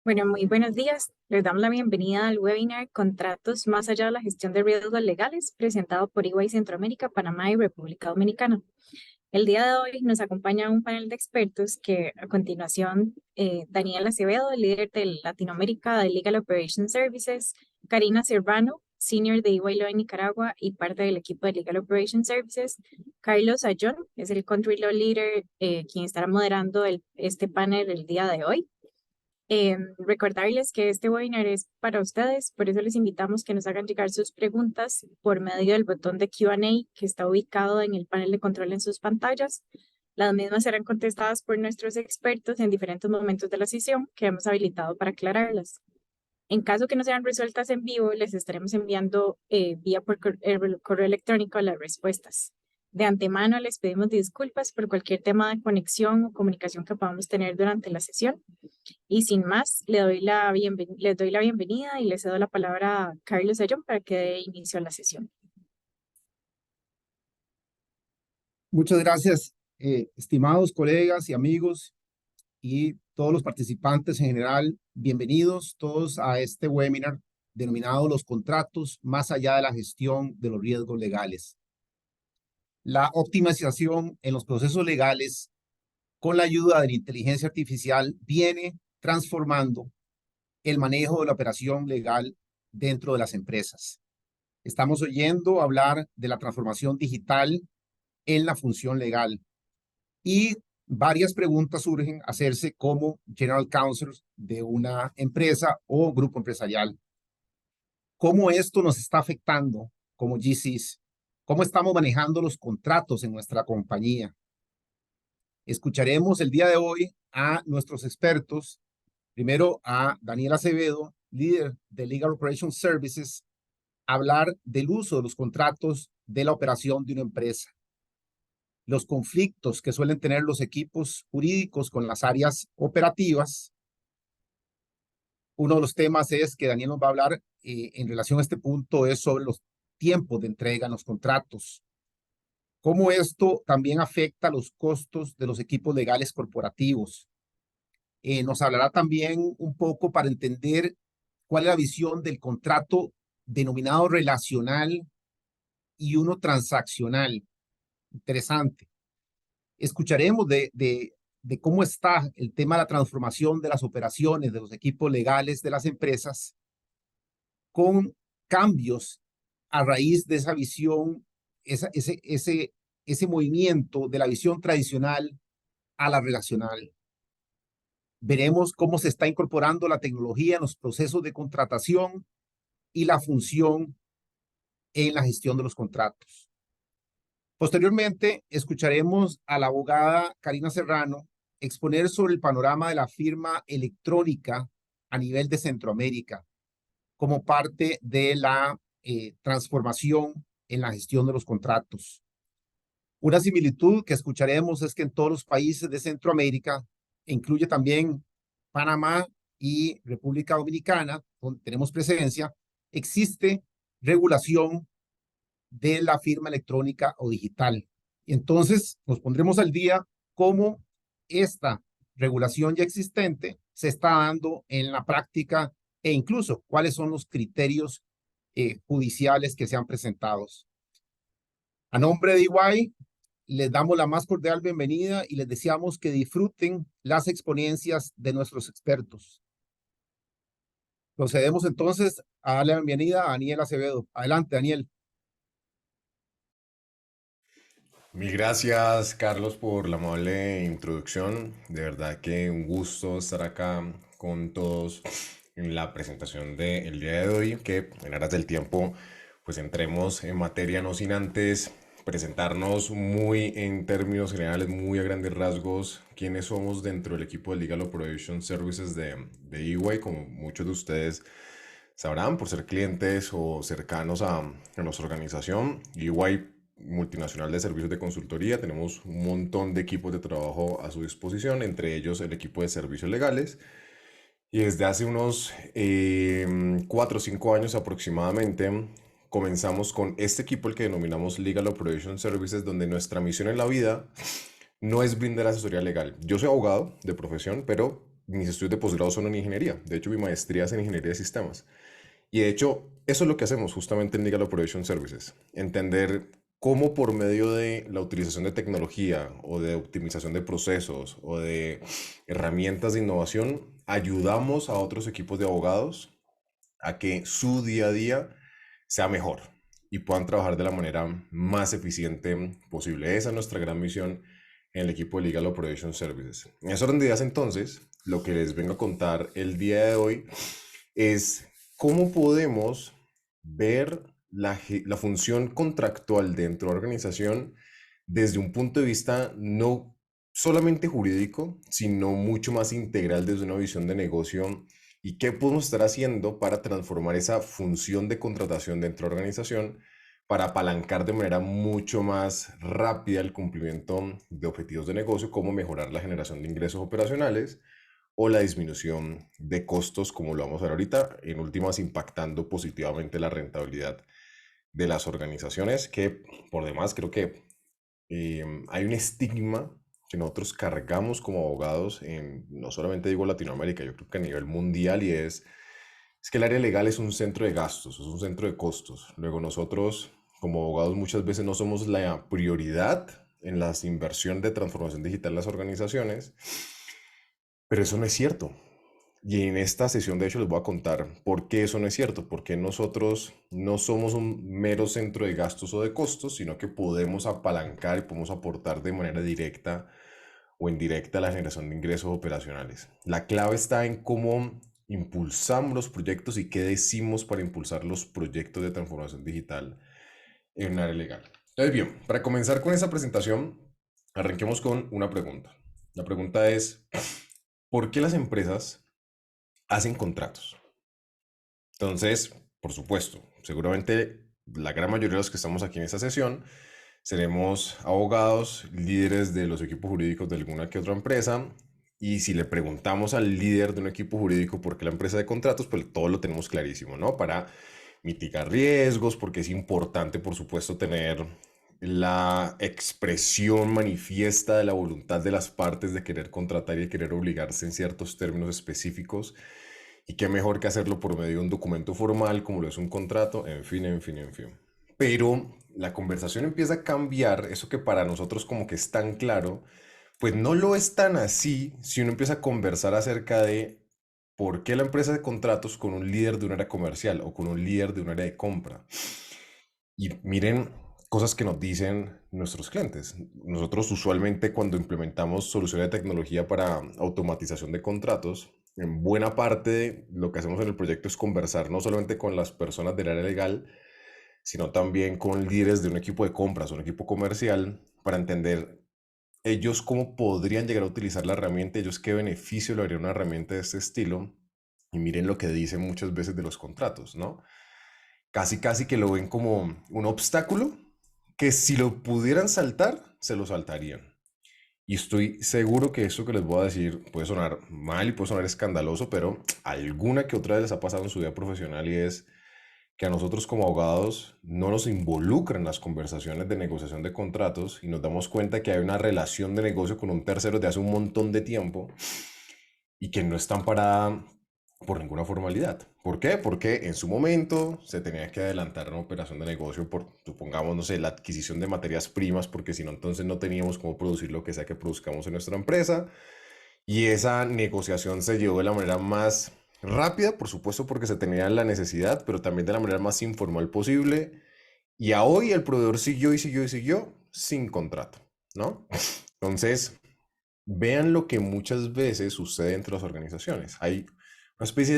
Bueno, muy buenos días. Les damos la bienvenida al webinar Contratos más allá de la gestión de riesgos legales, presentado por EY Centroamérica, Panamá y República Dominicana. El día de hoy nos acompaña un panel de expertos que a continuación Daniel Acevedo, líder de Latinoamérica de Legal Operations Services, Karina Serrano, senior de EY Law en Nicaragua y parte del equipo de Legal Operations Services, Carlos Ayón, es el Country Law Leader, quien estará moderando este panel el día de hoy. Recordarles que este webinar es para ustedes, por eso les invitamos que nos hagan llegar sus preguntas por medio del botón de Q&A que está ubicado en el panel de control en sus pantallas. Las mismas serán contestadas por nuestros expertos en diferentes momentos de la sesión que hemos habilitado para aclararlas. En caso que no sean resueltas en vivo, les estaremos enviando vía por correo electrónico las respuestas. De antemano les pedimos disculpas por cualquier tema de conexión o comunicación que podamos tener durante la sesión. Y sin más, les doy la bienvenida y les cedo la palabra a Carlos Ayón para que dé inicio a la sesión. Muchas gracias, estimados colegas y amigos y todos los participantes en general. Bienvenidos todos a este webinar denominado Los contratos más allá de la gestión de los riesgos legales. La optimización en los procesos legales con la ayuda de la inteligencia artificial viene transformando el manejo de la operación legal dentro de las empresas. Estamos oyendo hablar de la transformación digital en la función legal y varias preguntas surgen a hacerse como General Counsel de una empresa o grupo empresarial. ¿Cómo esto nos está afectando como GCs? ¿Cómo estamos manejando los contratos en nuestra compañía? Escucharemos el día de hoy a nuestros expertos, primero a Daniel Acevedo, líder de Legal Operations Services, hablar del uso de los contratos de la operación de una empresa, los conflictos que suelen tener los equipos jurídicos con las áreas operativas. Uno de los temas es que Daniel nos va a hablar en relación a este punto es sobre los tiempos de entrega en los contratos, cómo esto también afecta los costos de los equipos legales corporativos. Nos hablará también un poco para entender cuál es la visión del contrato denominado relacional y uno transaccional. Interesante. Escucharemos de cómo está el tema de la transformación de las operaciones de los equipos legales de las empresas con cambios a raíz de esa visión, ese movimiento de la visión tradicional a la relacional. Veremos cómo se está incorporando la tecnología en los procesos de contratación y la función en la gestión de los contratos. Posteriormente, escucharemos a la abogada Karina Serrano exponer sobre el panorama de la firma electrónica a nivel de Centroamérica como parte de la transformación en la gestión de los contratos. Una similitud que escucharemos es que en todos los países de Centroamérica, incluye también Panamá y República Dominicana, donde tenemos presencia, existe regulación de la firma electrónica o digital. Y entonces nos pondremos al día cómo esta regulación ya existente se está dando en la práctica e incluso cuáles son los criterios judiciales que se han presentado. A nombre de EY, les damos la más cordial bienvenida y les deseamos que disfruten las exponencias de nuestros expertos. Procedemos entonces a darle la bienvenida a Daniel Acevedo. Adelante, Daniel. Mil gracias, Carlos, por la amable introducción. De verdad que un gusto estar acá con todos en la presentación del día de hoy, que en aras del tiempo, pues entremos en materia no sin antes presentarnos muy en términos generales, muy a grandes rasgos, quiénes somos dentro del equipo de Legal Operations Services de EY, como muchos de ustedes sabrán por ser clientes o cercanos a nuestra organización. EY multinacional de servicios de consultoría, tenemos un montón de equipos de trabajo a su disposición, entre ellos el equipo de servicios legales. Y desde hace unos 4 o 5 años aproximadamente, comenzamos con este equipo, el que denominamos Legal Operations Services, donde nuestra misión en la vida no es brindar asesoría legal. Yo soy abogado de profesión, pero mis estudios de posgrado son en ingeniería. De hecho, mi maestría es en ingeniería de sistemas. Y de hecho, eso es lo que hacemos justamente en Legal Operation Services. Entender cómo por medio de la utilización de tecnología o de optimización de procesos o de herramientas de innovación, ayudamos a otros equipos de abogados a que su día a día sea mejor y puedan trabajar de la manera más eficiente posible. Esa es nuestra gran misión en el equipo de Legal Operation Services. En ese orden de ideas, entonces, lo que les vengo a contar el día de hoy es cómo podemos ver la función contractual dentro de la organización desde un punto de vista no solamente jurídico, sino mucho más integral desde una visión de negocio y qué podemos estar haciendo para transformar esa función de contratación dentro de la organización para apalancar de manera mucho más rápida el cumplimiento de objetivos de negocio, como mejorar la generación de ingresos operacionales o la disminución de costos, como lo vamos a ver ahorita, en últimas impactando positivamente la rentabilidad de las organizaciones, que por demás creo que hay un estigma que nosotros cargamos como abogados en, no solamente digo Latinoamérica, yo creo que a nivel mundial, y es que el área legal es un centro de gastos, es un centro de costos. Luego nosotros como abogados muchas veces no somos la prioridad en las inversiones de transformación digital en las organizaciones, pero eso no es cierto. Y en esta sesión, de hecho, les voy a contar por qué eso no es cierto, porque nosotros no somos un mero centro de gastos o de costos, sino que podemos apalancar y podemos aportar de manera directa o indirecta a la generación de ingresos operacionales. La clave está en cómo impulsamos los proyectos y qué decimos para impulsar los proyectos de transformación digital en un área legal. Entonces, bien, para comenzar con esa presentación, arranquemos con una pregunta. La pregunta es, ¿por qué las empresas hacen contratos? Entonces, por supuesto, seguramente la gran mayoría de los que estamos aquí en esta sesión seremos abogados, líderes de los equipos jurídicos de alguna que otra empresa. Y si le preguntamos al líder de un equipo jurídico por qué la empresa de contratos, pues todo lo tenemos clarísimo, ¿no? Para mitigar riesgos, porque es importante, por supuesto, tener la expresión manifiesta de la voluntad de las partes de querer contratar y de querer obligarse en ciertos términos específicos. Y qué mejor que hacerlo por medio de un documento formal, como lo es un contrato, en fin, en fin, en fin. Pero la conversación empieza a cambiar, eso que para nosotros como que es tan claro, pues no lo es tan así si uno empieza a conversar acerca de por qué la empresa de contratos con un líder de un área comercial o con un líder de un área de compra. Y miren cosas que nos dicen nuestros clientes. Nosotros usualmente cuando implementamos soluciones de tecnología para automatización de contratos, en buena parte de lo que hacemos en el proyecto es conversar no solamente con las personas del área legal, sino también con líderes de un equipo de compras, un equipo comercial, para entender ellos cómo podrían llegar a utilizar la herramienta, ellos qué beneficio le haría una herramienta de este estilo. Y miren lo que dicen muchas veces de los contratos, ¿no? Casi, casi que lo ven como un obstáculo que si lo pudieran saltar, se lo saltarían. Y estoy seguro que esto que les voy a decir puede sonar mal y puede sonar escandaloso, pero alguna que otra vez les ha pasado en su vida profesional y es que a nosotros como abogados no nos involucran en las conversaciones de negociación de contratos y nos damos cuenta que hay una relación de negocio con un tercero de hace un montón de tiempo y que no están parada por ninguna formalidad. ¿Por qué? Porque en su momento se tenía que adelantar una operación de negocio por, supongamos, no sé, la adquisición de materias primas, porque si no, entonces no teníamos cómo producir lo que sea que produzcamos en nuestra empresa. Y esa negociación se llevó de la manera más rápida, por supuesto, porque se tenía la necesidad, pero también de la manera más informal posible. Y a hoy el proveedor siguió y siguió y siguió sin contrato, ¿no? Entonces, vean lo que muchas veces sucede entre las organizaciones. Hay una especie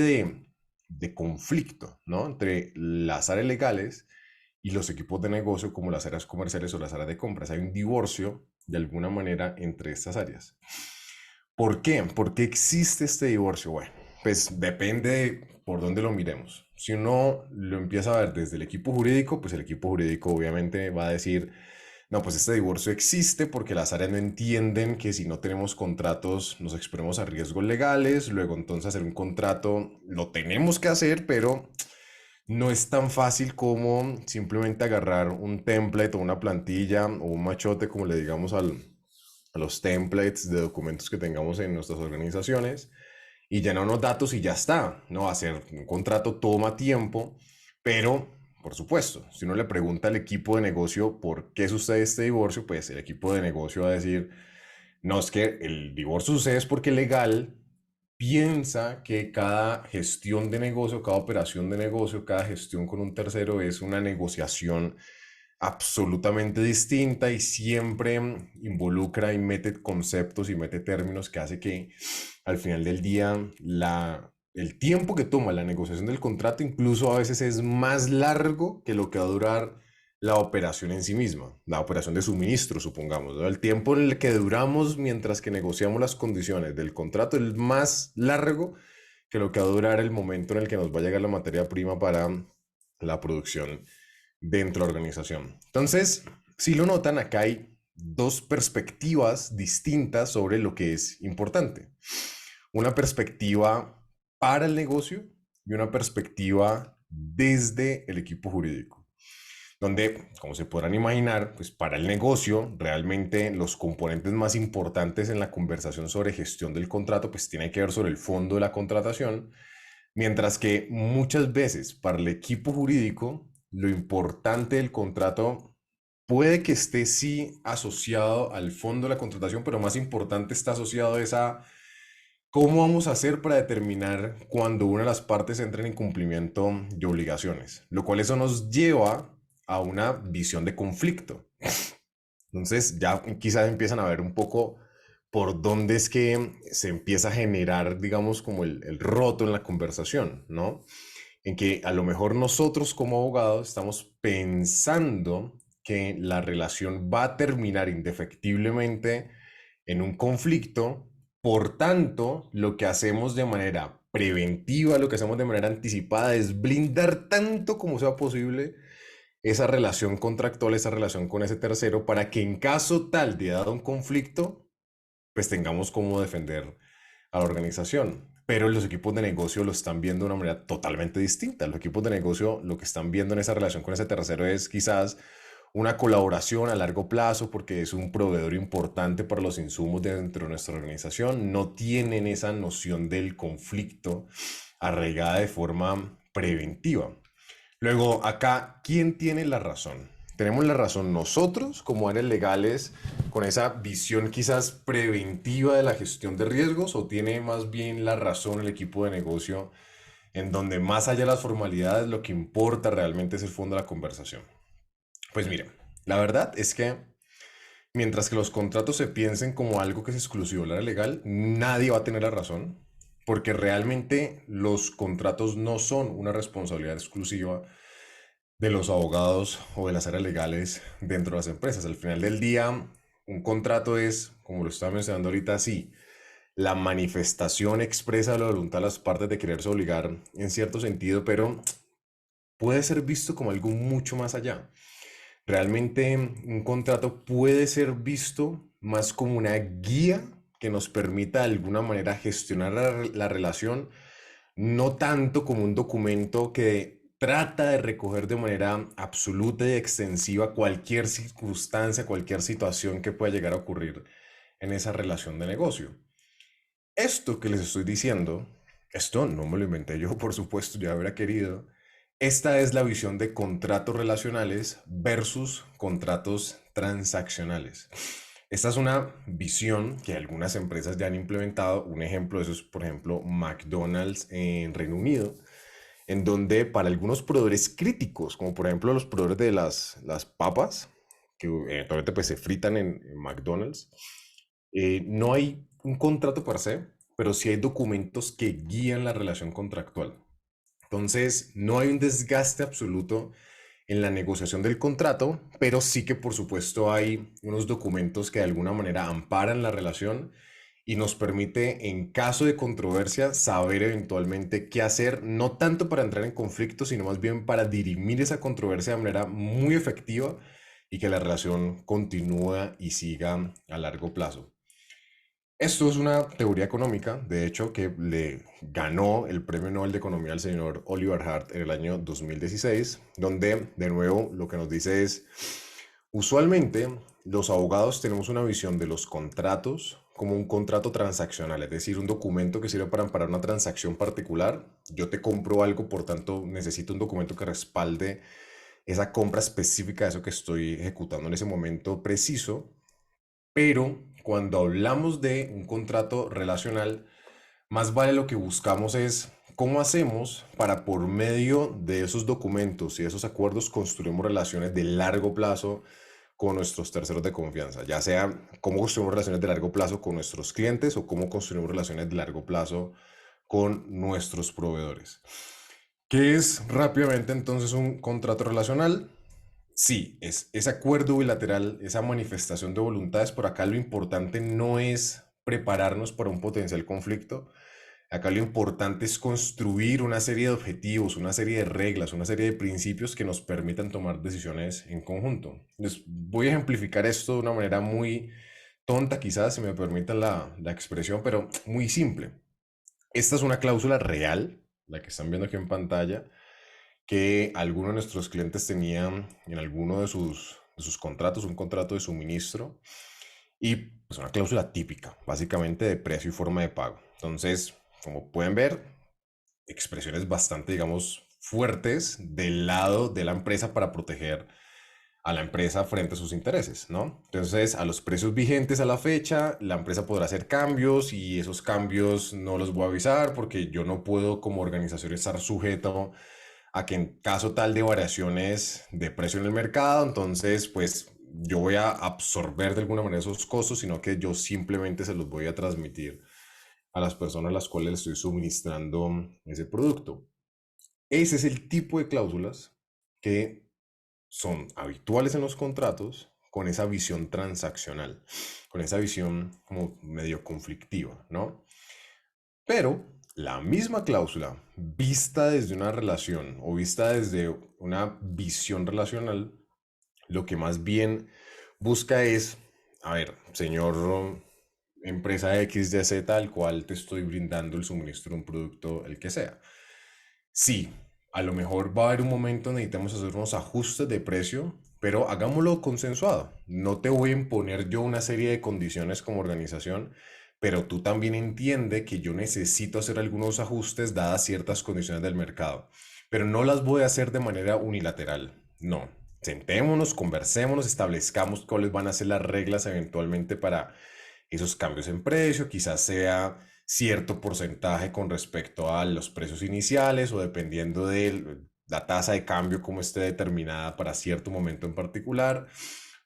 de conflicto, ¿no? Entre las áreas legales y los equipos de negocio como las áreas comerciales o las áreas de compras. Hay un divorcio de alguna manera entre estas áreas. ¿Por qué? ¿Por qué existe este divorcio? Bueno, pues depende de por dónde lo miremos. Si uno lo empieza a ver desde el equipo jurídico, pues el equipo jurídico obviamente va a decir, no, pues este divorcio existe porque las áreas no entienden que si no tenemos contratos nos exponemos a riesgos legales, luego entonces hacer un contrato lo tenemos que hacer, pero no es tan fácil como simplemente agarrar un template o una plantilla o un machote, como le digamos a los templates de documentos que tengamos en nuestras organizaciones y llenar unos datos y ya está, ¿no? Hacer un contrato toma tiempo, pero, por supuesto, si uno le pregunta al equipo de negocio por qué sucede este divorcio, pues el equipo de negocio va a decir, no, es que el divorcio sucede es porque legal piensa que cada gestión de negocio, cada operación de negocio, cada gestión con un tercero es una negociación absolutamente distinta y siempre involucra y mete conceptos y mete términos que hace que al final del día el tiempo que toma la negociación del contrato incluso a veces es más largo que lo que va a durar la operación en sí misma, la operación de suministro, supongamos, ¿no? El tiempo en el que duramos mientras que negociamos las condiciones del contrato es más largo que lo que va a durar el momento en el que nos va a llegar la materia prima para la producción dentro de la organización. Entonces, si lo notan, acá hay dos perspectivas distintas sobre lo que es importante. Una perspectiva para el negocio y una perspectiva desde el equipo jurídico, donde, como se podrán imaginar, pues para el negocio, realmente los componentes más importantes en la conversación sobre gestión del contrato, pues tiene que ver sobre el fondo de la contratación, mientras que muchas veces para el equipo jurídico, lo importante del contrato puede que esté sí asociado al fondo de la contratación, pero más importante está asociado a esa cómo vamos a hacer para determinar cuando una de las partes entra en incumplimiento de obligaciones, lo cual eso nos lleva a una visión de conflicto. Entonces ya quizás empiezan a ver un poco por dónde es que se empieza a generar, digamos, como el roto en la conversación, ¿no? En que a lo mejor nosotros como abogados estamos pensando que la relación va a terminar indefectiblemente en un conflicto, por tanto, lo que hacemos de manera preventiva, lo que hacemos de manera anticipada es blindar tanto como sea posible esa relación contractual, esa relación con ese tercero, para que en caso tal de dado un conflicto, pues tengamos cómo defender a la organización. Pero los equipos de negocio lo están viendo de una manera totalmente distinta. Los equipos de negocio lo que están viendo en esa relación con ese tercero es quizás una colaboración a largo plazo porque es un proveedor importante para los insumos dentro de nuestra organización. No tienen esa noción del conflicto arraigada de forma preventiva. Luego, acá, ¿quién tiene la razón? Tenemos la razón nosotros como áreas legales con esa visión quizás preventiva de la gestión de riesgos, o tiene más bien la razón el equipo de negocio en donde más allá de las formalidades lo que importa realmente es el fondo de la conversación. Pues miren, la verdad es que mientras que los contratos se piensen como algo que es exclusivo del área legal, nadie va a tener la razón, porque realmente los contratos no son una responsabilidad exclusiva de los abogados o de las áreas legales dentro de las empresas. Al final del día, un contrato es, como lo estaba mencionando ahorita, sí, la manifestación expresa de la voluntad de las partes de quererse obligar en cierto sentido, pero puede ser visto como algo mucho más allá. Realmente un contrato puede ser visto más como una guía que nos permita de alguna manera gestionar la relación, no tanto como un documento que trata de recoger de manera absoluta y extensiva cualquier circunstancia, cualquier situación que pueda llegar a ocurrir en esa relación de negocio. Esto que les estoy diciendo, esto no me lo inventé yo, por supuesto, ya habría querido. Esta es la visión de contratos relacionales versus contratos transaccionales. Esta es una visión que algunas empresas ya han implementado. Un ejemplo de eso es, por ejemplo, McDonald's en Reino Unido, en donde para algunos proveedores críticos, como por ejemplo los proveedores de las papas, que eventualmente pues, se fritan en McDonald's, no hay un contrato per se, pero sí hay documentos que guían la relación contractual. Entonces, no hay un desgaste absoluto en la negociación del contrato, pero sí que por supuesto hay unos documentos que de alguna manera amparan la relación y nos permite, en caso de controversia, saber eventualmente qué hacer, no tanto para entrar en conflicto, sino más bien para dirimir esa controversia de manera muy efectiva y que la relación continúe y siga a largo plazo. Esto es una teoría económica, de hecho, que le ganó el Premio Nobel de Economía al señor Oliver Hart en el año 2016, donde, de nuevo, lo que nos dice es, usualmente los abogados tenemos una visión de los contratos como un contrato transaccional, es decir, un documento que sirve para amparar una transacción particular. Yo te compro algo, por tanto, necesito un documento que respalde esa compra específica de eso que estoy ejecutando en ese momento preciso. Pero cuando hablamos de un contrato relacional, más vale lo que buscamos es cómo hacemos para por medio de esos documentos y esos acuerdos construimos relaciones de largo plazo con nuestros terceros de confianza, ya sea cómo construimos relaciones de largo plazo con nuestros clientes o cómo construimos relaciones de largo plazo con nuestros proveedores. ¿Qué es rápidamente entonces un contrato relacional? Sí, es ese acuerdo bilateral, esa manifestación de voluntades. Por acá lo importante no es prepararnos para un potencial conflicto. Acá lo importante es construir una serie de objetivos, una serie de reglas, una serie de principios que nos permitan tomar decisiones en conjunto. Les voy a ejemplificar esto de una manera muy tonta, quizás, si me permiten la expresión, pero muy simple. Esta es una cláusula real, la que están viendo aquí en pantalla, que algunos de nuestros clientes tenían en alguno de sus contratos, un contrato de suministro, y pues una cláusula típica, básicamente de precio y forma de pago. Entonces, como pueden ver, expresiones bastante, digamos, fuertes del lado de la empresa para proteger a la empresa frente a sus intereses, ¿no? Entonces, a los precios vigentes a la fecha, la empresa podrá hacer cambios y esos cambios no los voy a avisar porque yo no puedo como organización estar sujeto a que en caso tal de variaciones de precio en el mercado, entonces pues yo voy a absorber de alguna manera esos costos, sino que yo simplemente se los voy a transmitir a las personas a las cuales les estoy suministrando ese producto. Ese es el tipo de cláusulas que son habituales en los contratos con esa visión transaccional, con esa visión como medio conflictiva, ¿no? Pero la misma cláusula, vista desde una relación o vista desde una visión relacional, lo que más bien busca es, a ver, señor empresa X, Y, Z, al cual te estoy brindando el suministro de un producto, el que sea. Sí, a lo mejor va a haber un momento donde necesitamos hacer unos ajustes de precio, pero hagámoslo consensuado. No te voy a imponer yo una serie de condiciones como organización, pero tú también entiende que yo necesito hacer algunos ajustes dadas ciertas condiciones del mercado, pero no las voy a hacer de manera unilateral. No, sentémonos, conversémonos, establezcamos cuáles van a ser las reglas eventualmente para esos cambios en precio, quizás sea cierto porcentaje con respecto a los precios iniciales o dependiendo de la tasa de cambio como esté determinada para cierto momento en particular.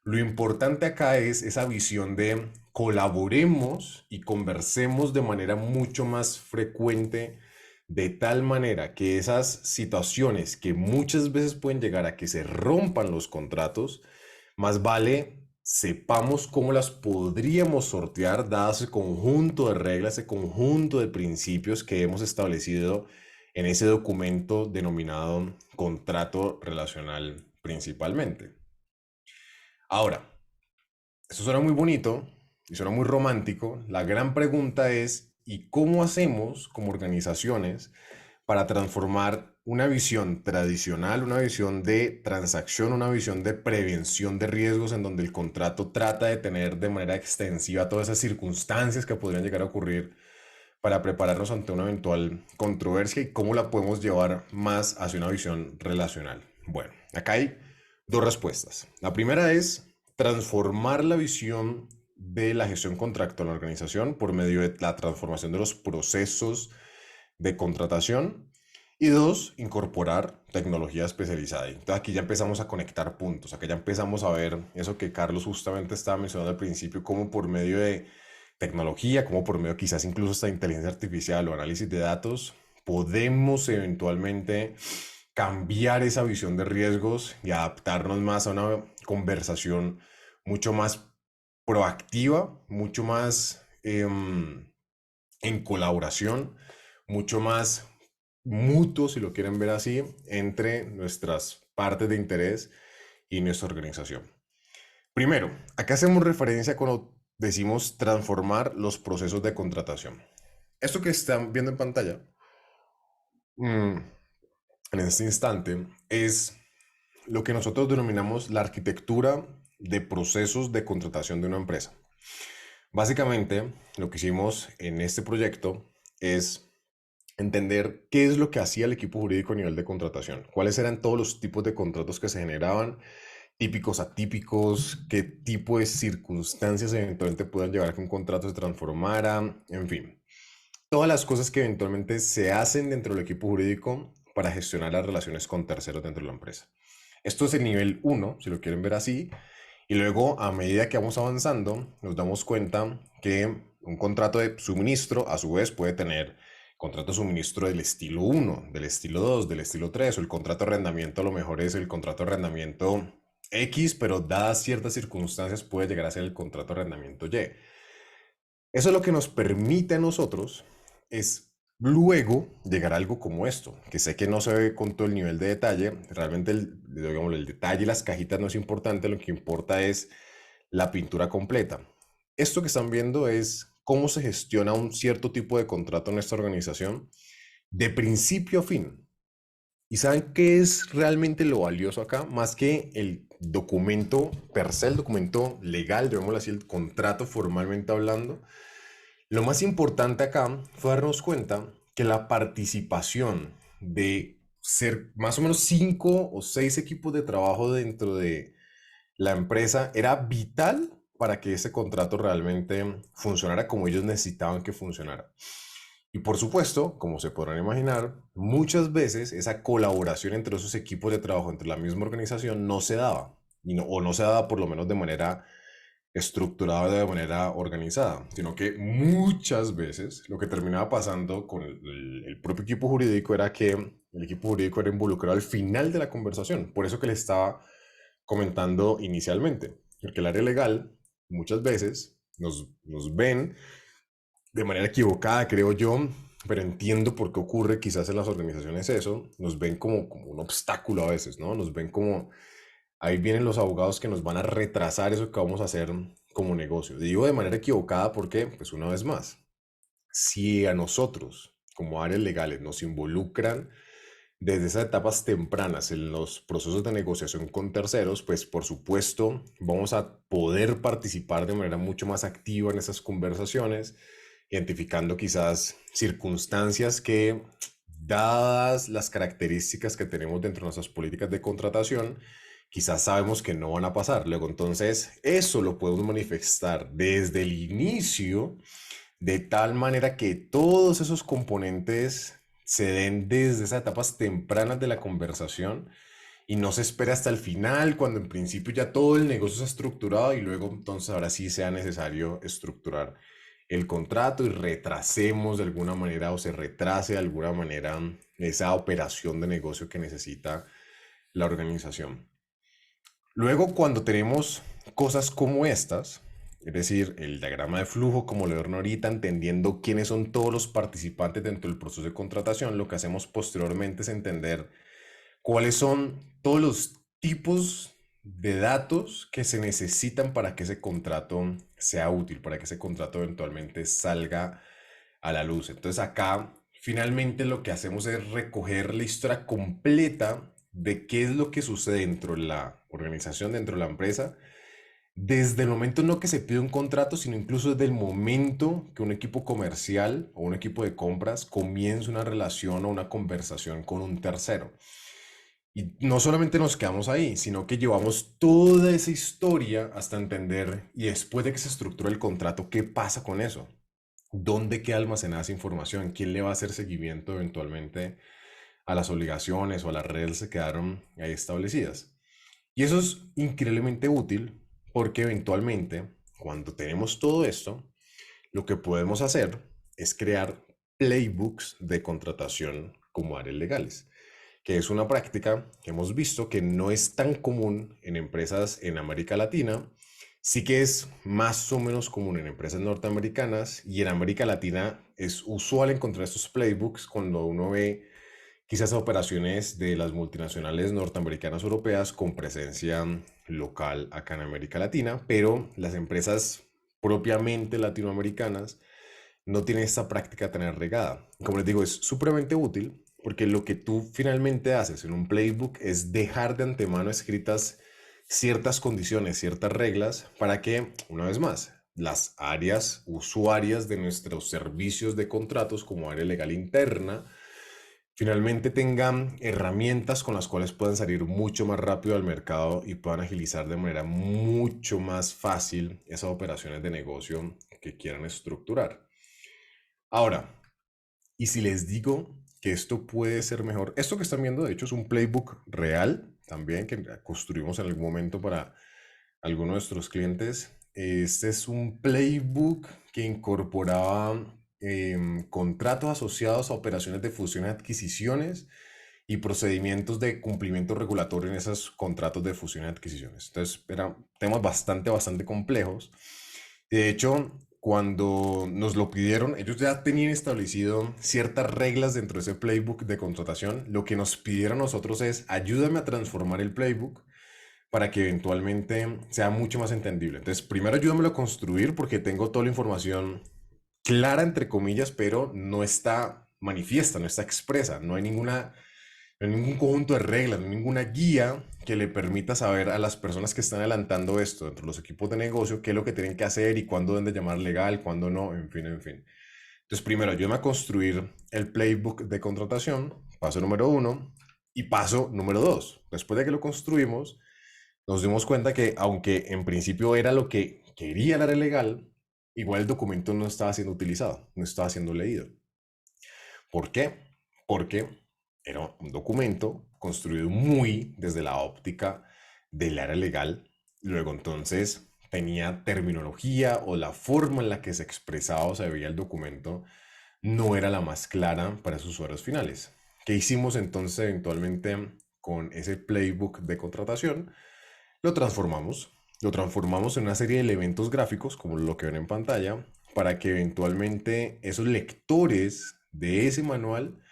Lo importante acá es esa visión de colaboremos y conversemos de manera mucho más frecuente, de tal manera que esas situaciones que muchas veces pueden llegar a que se rompan los contratos, más vale sepamos cómo las podríamos sortear dado ese conjunto de reglas, ese conjunto de principios que hemos establecido en ese documento denominado contrato relacional principalmente. Ahora, esto suena muy bonito y suena muy romántico. La gran pregunta es, ¿y cómo hacemos como organizaciones para transformar una visión tradicional, una visión de transacción, una visión de prevención de riesgos en donde el contrato trata de tener de manera extensiva todas esas circunstancias que podrían llegar a ocurrir para prepararnos ante una eventual controversia y cómo la podemos llevar más hacia una visión relacional? Bueno, acá hay dos respuestas. La primera es transformar la visión de la gestión contractual en la organización por medio de la transformación de los procesos de contratación. Y dos, incorporar tecnología especializada. Entonces aquí ya empezamos a conectar puntos, aquí ya empezamos a ver eso que Carlos justamente estaba mencionando al principio, cómo por medio de tecnología, cómo por medio quizás incluso esta inteligencia artificial o análisis de datos, podemos eventualmente cambiar esa visión de riesgos y adaptarnos más a una conversación mucho más proactiva, mucho más en colaboración, mucho más mutuo, si lo quieren ver así, entre nuestras partes de interés y nuestra organización. Primero, acá hacemos referencia cuando decimos transformar los procesos de contratación. Esto que están viendo en pantalla, en este instante, es lo que nosotros denominamos la arquitectura de procesos de contratación de una empresa. Básicamente, lo que hicimos en este proyecto es entender qué es lo que hacía el equipo jurídico a nivel de contratación, cuáles eran todos los tipos de contratos que se generaban, típicos, atípicos, qué tipo de circunstancias eventualmente puedan llevar a que un contrato se transformara, en fin, todas las cosas que eventualmente se hacen dentro del equipo jurídico para gestionar las relaciones con terceros dentro de la empresa. Esto es el nivel 1, si lo quieren ver así, y luego a medida que vamos avanzando nos damos cuenta que un contrato de suministro a su vez puede tener contrato de suministro del estilo 1, del estilo 2, del estilo 3, o el contrato de arrendamiento a lo mejor es el contrato de arrendamiento X, pero dadas ciertas circunstancias puede llegar a ser el contrato de arrendamiento Y. Eso lo que nos permite a nosotros es luego llegar a algo como esto, que sé que no se ve con todo el nivel de detalle, realmente digamos, el detalle y las cajitas no es importante, lo que importa es la pintura completa. Esto que están viendo es cómo se gestiona un cierto tipo de contrato en esta organización de principio a fin. ¿Y saben qué es realmente lo valioso acá? Más que el documento per se, el documento legal, llamémoslo así, el contrato formalmente hablando, lo más importante acá fue darnos cuenta que la participación de ser más o menos 5 o 6 equipos de trabajo dentro de la empresa era vital para que ese contrato realmente funcionara como ellos necesitaban que funcionara. Y por supuesto, como se podrán imaginar, muchas veces esa colaboración entre esos equipos de trabajo, entre la misma organización, no se daba, o no se daba por lo menos de manera estructurada, de manera organizada, sino que muchas veces lo que terminaba pasando con el propio equipo jurídico era que el equipo jurídico era involucrado al final de la conversación. Por eso que le estaba comentando inicialmente, porque el área legal muchas veces nos ven de manera equivocada, creo yo, pero entiendo por qué ocurre quizás en las organizaciones eso, nos ven como un obstáculo a veces, ¿no? Nos ven como, ahí vienen los abogados que nos van a retrasar eso que vamos a hacer como negocio. Digo de manera equivocada porque, pues una vez más, si a nosotros como áreas legales nos involucran desde esas etapas tempranas en los procesos de negociación con terceros, pues por supuesto vamos a poder participar de manera mucho más activa en esas conversaciones, identificando quizás circunstancias que, dadas las características que tenemos dentro de nuestras políticas de contratación, quizás sabemos que no van a pasar. Luego, entonces, eso lo podemos manifestar desde el inicio, de tal manera que todos esos componentes se den desde esas etapas tempranas de la conversación y no se espera hasta el final, cuando en principio ya todo el negocio está estructurado y luego entonces ahora sí sea necesario estructurar el contrato y retrasemos de alguna manera o se retrase de alguna manera esa operación de negocio que necesita la organización. Luego, cuando tenemos cosas como estas, es decir, el diagrama de flujo, como lo vieron ahorita, entendiendo quiénes son todos los participantes dentro del proceso de contratación, lo que hacemos posteriormente es entender cuáles son todos los tipos de datos que se necesitan para que ese contrato sea útil, para que ese contrato eventualmente salga a la luz. Entonces acá finalmente lo que hacemos es recoger la historia completa de qué es lo que sucede dentro de la organización, dentro de la empresa, desde el momento no que se pide un contrato, sino incluso desde el momento que un equipo comercial o un equipo de compras comienza una relación o una conversación con un tercero. Y no solamente nos quedamos ahí, sino que llevamos toda esa historia hasta entender, y después de que se estructura el contrato, ¿qué pasa con eso? ¿Dónde queda almacenada esa información? ¿Quién le va a hacer seguimiento eventualmente a las obligaciones o a las reglas que quedaron ahí establecidas? Y eso es increíblemente útil porque eventualmente, cuando tenemos todo esto, lo que podemos hacer es crear playbooks de contratación como áreas legales, que es una práctica que hemos visto que no es tan común en empresas en América Latina. Sí que es más o menos común en empresas norteamericanas, y en América Latina es usual encontrar estos playbooks cuando uno ve quizás operaciones de las multinacionales norteamericanas europeas con presencia local acá en América Latina, pero las empresas propiamente latinoamericanas no tienen esta práctica tan arraigada. Como les digo, es supremamente útil porque lo que tú finalmente haces en un playbook es dejar de antemano escritas ciertas condiciones, ciertas reglas para que, una vez más, las áreas usuarias de nuestros servicios de contratos como área legal interna finalmente tengan herramientas con las cuales puedan salir mucho más rápido al mercado y puedan agilizar de manera mucho más fácil esas operaciones de negocio que quieran estructurar. Ahora, y si les digo que esto puede ser mejor, esto que están viendo de hecho es un playbook real también que construimos en algún momento para algunos de nuestros clientes. Este es un playbook que incorporaba contratos asociados a operaciones de fusión y adquisiciones y procedimientos de cumplimiento regulatorio en esos contratos de fusión y adquisiciones. Entonces, eran temas bastante complejos. De hecho, cuando nos lo pidieron, ellos ya tenían establecido ciertas reglas dentro de ese playbook de contratación. Lo que nos pidieron a nosotros es ayúdame a transformar el playbook para que eventualmente sea mucho más entendible. Entonces, primero ayúdamelo a construir porque tengo toda la información clara, entre comillas, pero no está manifiesta, no está expresa, no hay ningún conjunto de reglas, no hay ninguna guía que le permita saber a las personas que están adelantando esto dentro de los equipos de negocio qué es lo que tienen que hacer y cuándo deben de llamar legal, cuándo no, en fin, en fin. Entonces, primero, ayúdame a construir el playbook de contratación, paso número 1, y paso número 2. Después de que lo construimos, nos dimos cuenta que aunque en principio era lo que quería el área legal, igual el documento no estaba siendo utilizado, no estaba siendo leído. ¿Por qué? Porque era un documento construido muy desde la óptica del área legal. Luego entonces tenía terminología o la forma en la que se expresaba o se veía el documento no era la más clara para sus usuarios finales. ¿Qué hicimos entonces eventualmente con ese playbook de contratación? Lo transformamos en una serie de elementos gráficos, como lo que ven en pantalla, para que eventualmente esos lectores de ese manual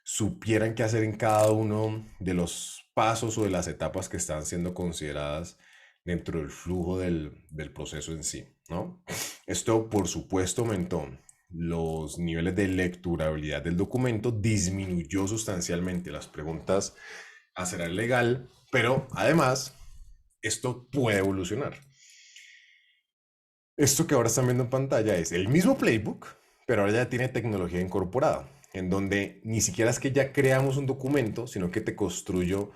supieran qué hacer en cada uno de los pasos o de las etapas que están siendo consideradas dentro del flujo del proceso en sí, ¿no? Esto, por supuesto, aumentó los niveles de lecturabilidad del documento, disminuyó sustancialmente las preguntas a ser legal, pero además esto puede evolucionar. Esto que ahora están viendo en pantalla es el mismo playbook, pero ahora ya tiene tecnología incorporada, en donde ni siquiera es que ya creamos un documento, sino que te construyo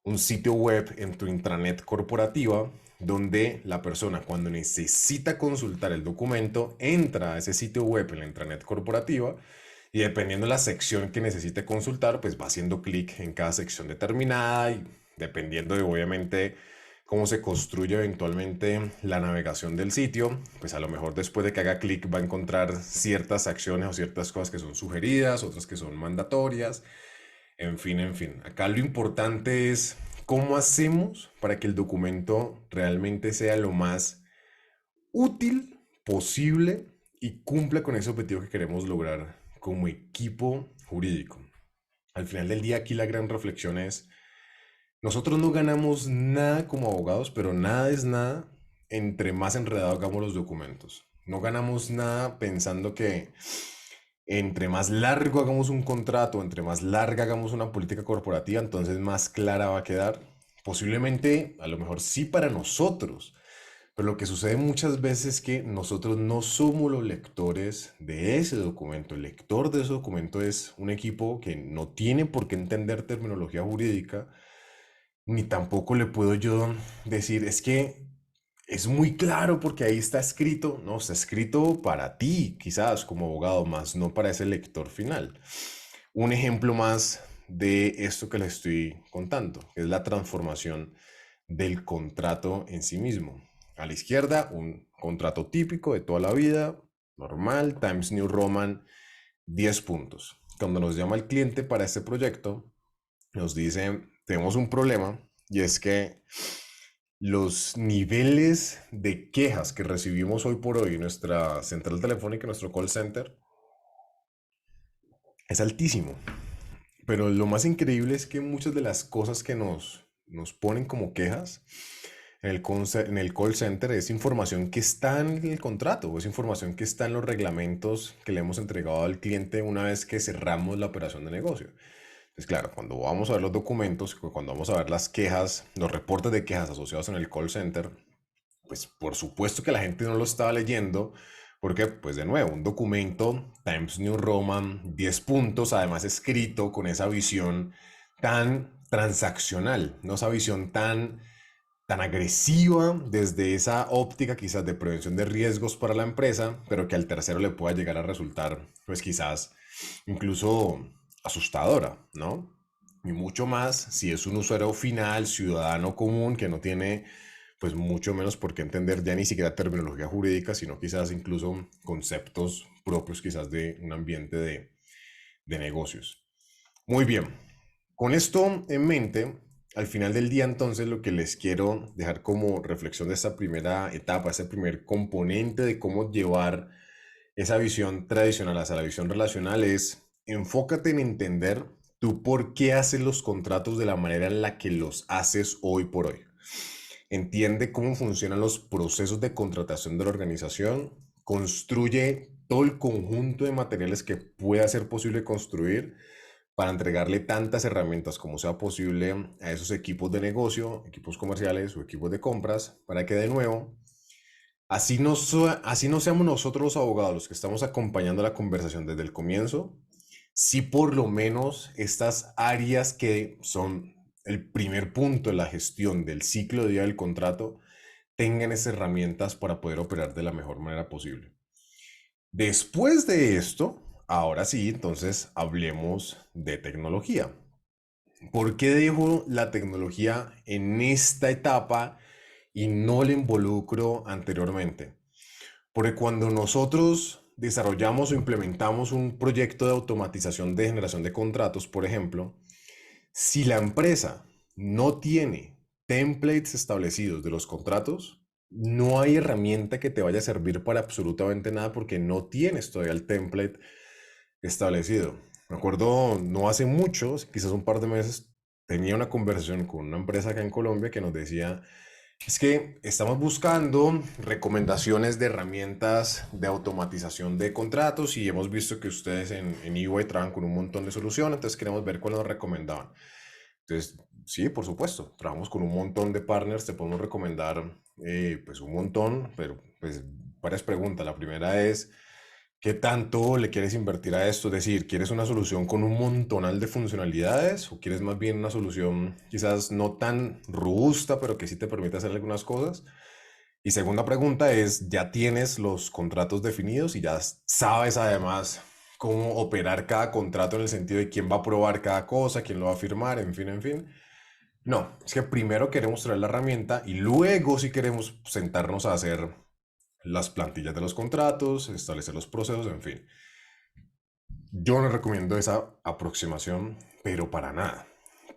un sitio web en tu intranet corporativa, donde la persona cuando necesita consultar el documento, entra a ese sitio web en la intranet corporativa y dependiendo de la sección que necesite consultar, pues va haciendo clic en cada sección determinada y dependiendo de obviamente cómo se construye eventualmente la navegación del sitio, pues a lo mejor después de que haga clic va a encontrar ciertas acciones o ciertas cosas que son sugeridas, otras que son mandatorias, en fin, en fin. Acá lo importante es cómo hacemos para que el documento realmente sea lo más útil posible y cumpla con ese objetivo que queremos lograr como equipo jurídico. Al final del día aquí la gran reflexión es nosotros no ganamos nada como abogados, pero nada es nada entre más enredado hagamos los documentos. No ganamos nada pensando que entre más largo hagamos un contrato, entre más larga hagamos una política corporativa, entonces más clara va a quedar. Posiblemente, a lo mejor sí para nosotros, pero lo que sucede muchas veces es que nosotros no somos los lectores de ese documento. El lector de ese documento es un equipo que no tiene por qué entender terminología jurídica, ni tampoco le puedo yo decir, es que es muy claro porque ahí está escrito, no, está escrito para ti, quizás como abogado, más no para ese lector final. Un ejemplo más de esto que les estoy contando, que es la transformación del contrato en sí mismo. A la izquierda, un contrato típico de toda la vida, normal, Times New Roman, 10 puntos. Cuando nos llama el cliente para este proyecto, nos dice, tenemos un problema y es que los niveles de quejas que recibimos hoy por hoy en nuestra central telefónica, nuestro call center, es altísimo. Pero lo más increíble es que muchas de las cosas que nos ponen como quejas en el call center es información que está en el contrato, o es información que está en los reglamentos que le hemos entregado al cliente una vez que cerramos la operación de negocio. Entonces, claro, cuando vamos a ver los documentos, cuando vamos a ver las quejas, los reportes de quejas asociados en el call center, pues por supuesto que la gente no lo estaba leyendo, porque pues de nuevo, un documento Times New Roman, 10 puntos, además escrito con esa visión tan transaccional, no esa visión tan agresiva desde esa óptica quizás de prevención de riesgos para la empresa, pero que al tercero le pueda llegar a resultar pues quizás incluso asustadora, ¿no? Y mucho más si es un usuario final, ciudadano común, que no tiene pues mucho menos por qué entender ya ni siquiera terminología jurídica, sino quizás incluso conceptos propios quizás de un ambiente de negocios. Muy bien, con esto en mente, al final del día entonces lo que les quiero dejar como reflexión de esta primera etapa, ese primer componente de cómo llevar esa visión tradicional hacia la visión relacional es enfócate en entender tú por qué haces los contratos de la manera en la que los haces hoy por hoy. Entiende cómo funcionan los procesos de contratación de la organización, construye todo el conjunto de materiales que pueda ser posible construir para entregarle tantas herramientas como sea posible a esos equipos de negocio, equipos comerciales o equipos de compras, para que de nuevo, así no seamos nosotros los abogados los que estamos acompañando la conversación desde el comienzo, sí por lo menos estas áreas que son el primer punto de la gestión del ciclo de vida del contrato tengan esas herramientas para poder operar de la mejor manera posible. Después de esto, ahora sí, entonces hablemos de tecnología. ¿Por qué dejo la tecnología en esta etapa y no la involucro anteriormente? Porque cuando nosotros desarrollamos o implementamos un proyecto de automatización de generación de contratos, por ejemplo, si la empresa no tiene templates establecidos de los contratos, no hay herramienta que te vaya a servir para absolutamente nada porque no tienes todavía el template establecido. Me acuerdo, no hace mucho, quizás un par de meses, tenía una conversación con una empresa acá en Colombia que nos decía, es que estamos buscando recomendaciones de herramientas de automatización de contratos y hemos visto que ustedes en EY trabajan con un montón de soluciones, entonces queremos ver cuál nos recomendaban. Entonces, sí, por supuesto, trabajamos con un montón de partners, te podemos recomendar pues un montón, pero pues varias preguntas. La primera es, ¿qué tanto le quieres invertir a esto? Es decir, ¿quieres una solución con un montonal de funcionalidades o quieres más bien una solución quizás no tan robusta, pero que sí te permite hacer algunas cosas? Y segunda pregunta es, ¿ya tienes los contratos definidos y ya sabes además cómo operar cada contrato en el sentido de quién va a aprobar cada cosa, quién lo va a firmar, en fin, en fin? No, es que primero queremos traer la herramienta y luego si queremos sentarnos a hacer las plantillas de los contratos, establecer los procesos, en fin. Yo no recomiendo esa aproximación, pero para nada,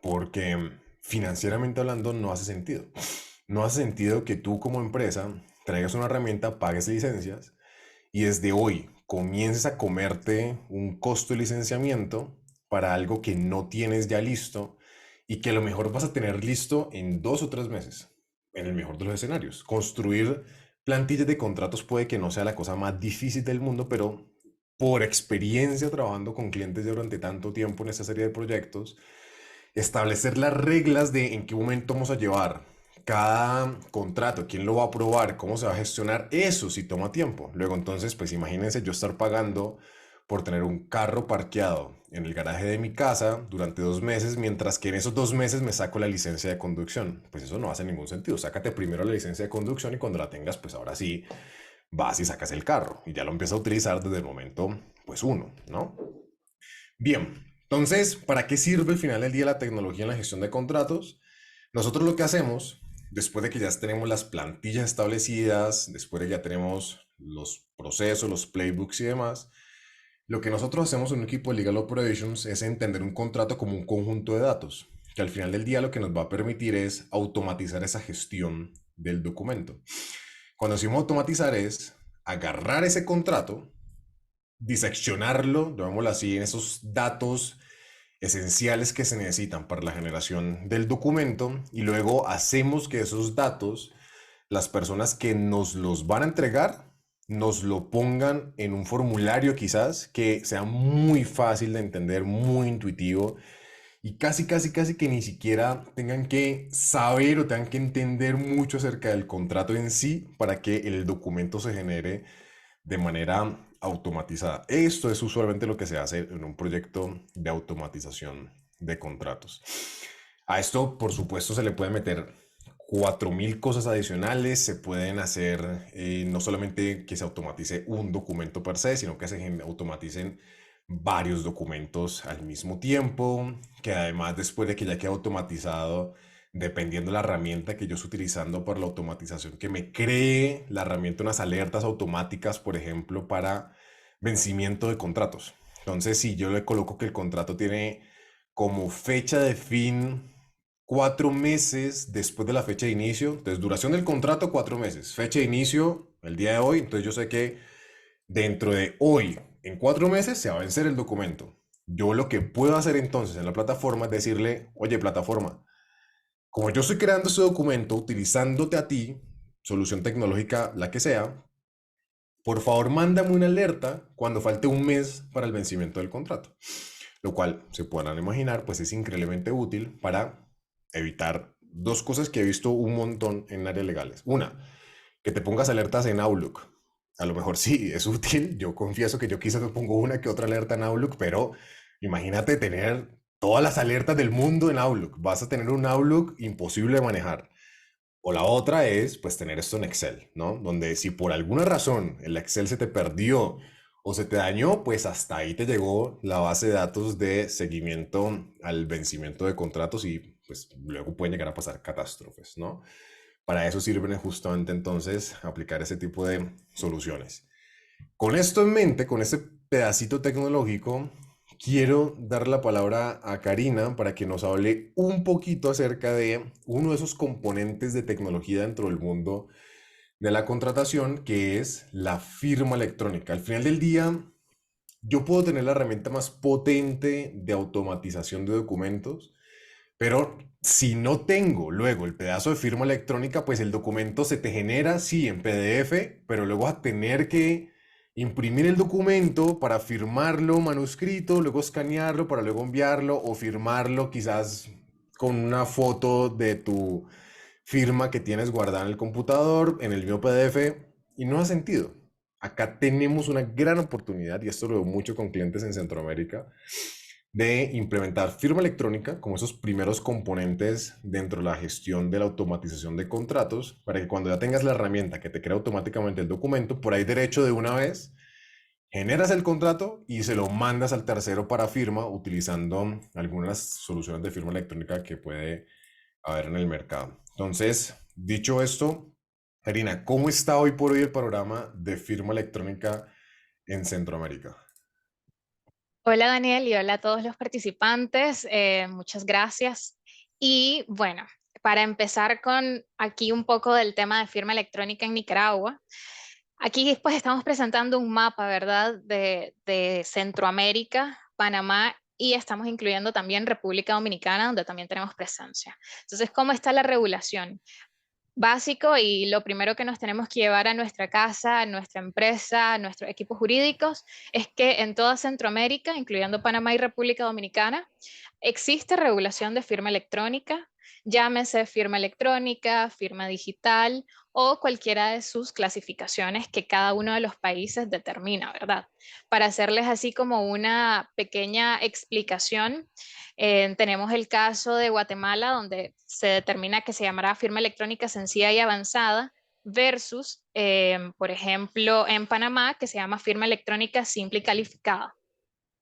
porque financieramente hablando no hace sentido. No hace sentido que tú como empresa traigas una herramienta, pagues licencias y desde hoy comiences a comerte un costo de licenciamiento para algo que no tienes ya listo y que a lo mejor vas a tener listo en 2 o 3 meses, en el mejor de los escenarios. Construir plantillas de contratos puede que no sea la cosa más difícil del mundo, pero por experiencia trabajando con clientes ya durante tanto tiempo en esta serie de proyectos, establecer las reglas de en qué momento vamos a llevar cada contrato, quién lo va a aprobar, cómo se va a gestionar, eso sí toma tiempo. Luego entonces, pues imagínense yo estar pagando por tener un carro parqueado en el garaje de mi casa durante 2 meses, mientras que en esos 2 meses me saco la licencia de conducción. Pues eso no hace ningún sentido. Sácate primero la licencia de conducción y cuando la tengas, pues ahora sí vas y sacas el carro y ya lo empiezas a utilizar desde el momento, pues uno, ¿no? Bien, entonces, ¿para qué sirve al final del día la tecnología en la gestión de contratos? Nosotros lo que hacemos, después de que ya tenemos las plantillas establecidas, después de que ya tenemos los procesos, los playbooks y demás, lo que nosotros hacemos en un equipo de Legal Operations es entender un contrato como un conjunto de datos, que al final del día lo que nos va a permitir es automatizar esa gestión del documento. Cuando decimos automatizar es agarrar ese contrato, diseccionarlo, llamémoslo así, en esos datos esenciales que se necesitan para la generación del documento y luego hacemos que esos datos, las personas que nos los van a entregar, nos lo pongan en un formulario quizás que sea muy fácil de entender, muy intuitivo y casi que ni siquiera tengan que saber o tengan que entender mucho acerca del contrato en sí para que el documento se genere de manera automatizada. Esto es usualmente lo que se hace en un proyecto de automatización de contratos. A esto, por supuesto, se le puede meter 4000 cosas adicionales. Se pueden hacer no solamente que se automatice un documento per se, sino que se automaticen varios documentos al mismo tiempo, que además después de que ya quede automatizado, dependiendo de la herramienta que yo esté utilizando para la automatización, que me cree la herramienta unas alertas automáticas, por ejemplo, para vencimiento de contratos. Entonces, si yo le coloco que el contrato tiene como fecha de fin 4 meses después de la fecha de inicio, entonces duración del contrato 4 meses, fecha de inicio el día de hoy, entonces yo sé que dentro de hoy, en 4 meses, se va a vencer el documento. Yo lo que puedo hacer entonces en la plataforma es decirle, oye, plataforma, como yo estoy creando este documento utilizándote a ti, solución tecnológica, la que sea, por favor mándame una alerta cuando falte un mes para el vencimiento del contrato. Lo cual, se podrán imaginar, pues es increíblemente útil para evitar dos cosas que he visto un montón en áreas legales. Una, que te pongas alertas en Outlook. A lo mejor sí, es útil. Yo confieso que yo quizás me pongo una que otra alerta en Outlook, pero imagínate tener todas las alertas del mundo en Outlook. Vas a tener un Outlook imposible de manejar. O la otra es, pues, tener esto en Excel, ¿no? Donde si por alguna razón el Excel se te perdió o se te dañó, pues hasta ahí te llegó la base de datos de seguimiento al vencimiento de contratos y pues luego pueden llegar a pasar catástrofes, ¿no? Para eso sirven justamente entonces aplicar ese tipo de soluciones. Con esto en mente, con este pedacito tecnológico, quiero dar la palabra a Karina para que nos hable un poquito acerca de uno de esos componentes de tecnología dentro del mundo de la contratación, que es la firma electrónica. Al final del día, yo puedo tener la herramienta más potente de automatización de documentos, pero si no tengo luego el pedazo de firma electrónica, pues el documento se te genera, sí, en PDF, pero luego vas a tener que imprimir el documento para firmarlo manuscrito, luego escanearlo para luego enviarlo o firmarlo quizás con una foto de tu firma que tienes guardada en el computador, en el mismo PDF, y no ha sentido. Acá tenemos una gran oportunidad, y esto lo veo mucho con clientes en Centroamérica, de implementar firma electrónica como esos primeros componentes dentro de la gestión de la automatización de contratos, para que cuando ya tengas la herramienta que te crea automáticamente el documento, por ahí derecho de una vez, generas el contrato y se lo mandas al tercero para firma utilizando algunas soluciones de firma electrónica que puede haber en el mercado. Entonces, dicho esto, Karina, ¿cómo está hoy por hoy el panorama de firma electrónica en Centroamérica? Hola Daniel y hola a todos los participantes, muchas gracias. Y bueno, para empezar con aquí un poco del tema de firma electrónica en Nicaragua, aquí pues estamos presentando un mapa, ¿verdad?, de Centroamérica, Panamá y estamos incluyendo también República Dominicana, donde también tenemos presencia. Entonces, ¿cómo está la regulación? Básico y lo primero que nos tenemos que llevar a nuestra casa, a nuestra empresa, a nuestros equipos jurídicos, es que en toda Centroamérica, incluyendo Panamá y República Dominicana, existe regulación de firma electrónica, llámese firma electrónica, firma digital o cualquiera de sus clasificaciones que cada uno de los países determina, ¿verdad? Para hacerles así como una pequeña explicación, tenemos el caso de Guatemala, donde se determina que se llamará firma electrónica sencilla y avanzada, versus, por ejemplo, en Panamá, que se llama firma electrónica simple y calificada,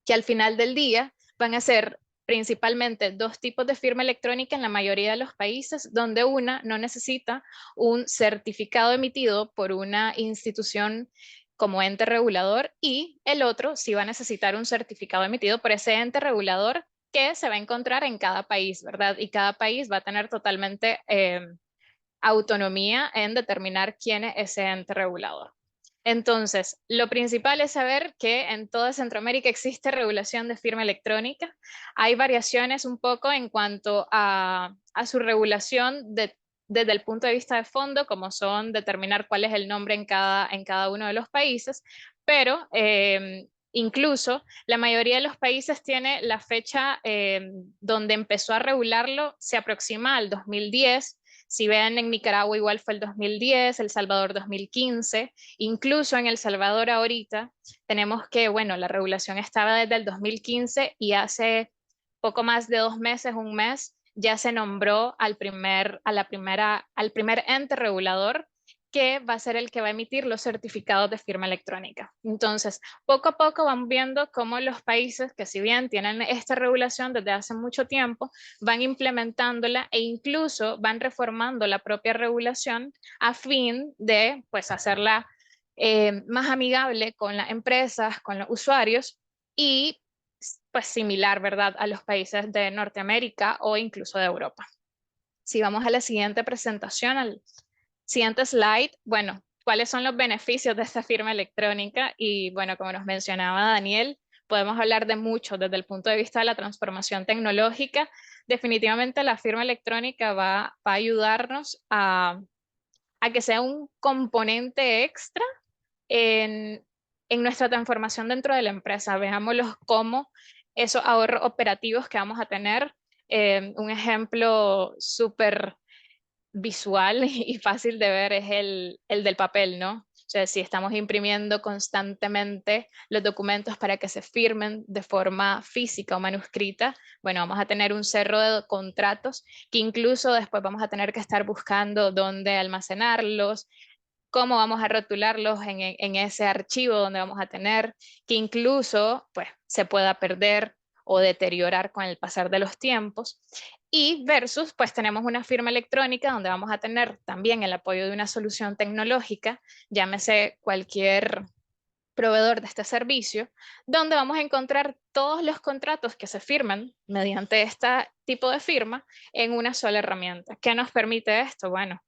que al final del día van a ser principalmente dos tipos de firma electrónica en la mayoría de los países, donde una no necesita un certificado emitido por una institución como ente regulador y el otro sí va a necesitar un certificado emitido por ese ente regulador que se va a encontrar en cada país, ¿verdad? Y cada país va a tener totalmente autonomía en determinar quién es ese ente regulador. Entonces, lo principal es saber que en toda Centroamérica existe regulación de firma electrónica. Hay variaciones un poco en cuanto a su regulación desde el punto de vista de fondo, como son determinar cuál es el nombre en cada uno de los países, pero Incluso la mayoría de los países tiene la fecha donde empezó a regularlo, se aproxima al 2010. Si ven, en Nicaragua igual fue el 2010, El Salvador 2015, incluso en El Salvador ahorita tenemos que, bueno, la regulación estaba desde el 2015 y hace poco más de 2 meses, un mes, ya se nombró al primer ente regulador que va a ser el que va a emitir los certificados de firma electrónica. Entonces, poco a poco van viendo cómo los países que si bien tienen esta regulación desde hace mucho tiempo, van implementándola e incluso van reformando la propia regulación a fin de pues hacerla más amigable con las empresas, con los usuarios y pues similar, ¿verdad?, a los países de Norteamérica o incluso de Europa. Si vamos a la siguiente presentación, al siguiente slide, bueno, ¿cuáles son los beneficios de esta firma electrónica? Y bueno, como nos mencionaba Daniel, podemos hablar de mucho desde el punto de vista de la transformación tecnológica. Definitivamente la firma electrónica va a ayudarnos a que sea un componente extra en, en nuestra transformación dentro de la empresa. Veámoslos como esos ahorros operativos que vamos a tener. Un ejemplo súper visual y fácil de ver es el del papel, ¿no? O sea, si estamos imprimiendo constantemente los documentos para que se firmen de forma física o manuscrita, bueno, vamos a tener un cerro de contratos que incluso después vamos a tener que estar buscando dónde almacenarlos, cómo vamos a rotularlos en ese archivo donde vamos a tener, que incluso pues, se pueda perder o deteriorar con el pasar de los tiempos. Y versus, pues tenemos una firma electrónica donde vamos a tener también el apoyo de una solución tecnológica, llámese cualquier proveedor de este servicio, donde vamos a encontrar todos los contratos que se firman mediante este tipo de firma en una sola herramienta. ¿Qué nos permite esto? Bueno,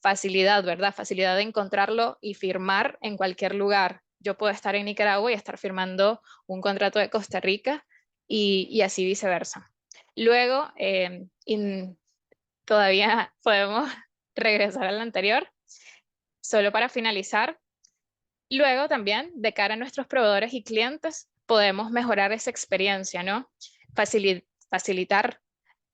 facilidad, ¿verdad? Facilidad de encontrarlo y firmar en cualquier lugar. Yo puedo estar en Nicaragua y estar firmando un contrato de Costa Rica y así viceversa. Luego, todavía podemos regresar al anterior. Solo para finalizar, luego también, de cara a nuestros proveedores y clientes, podemos mejorar esa experiencia, ¿no? Facilitar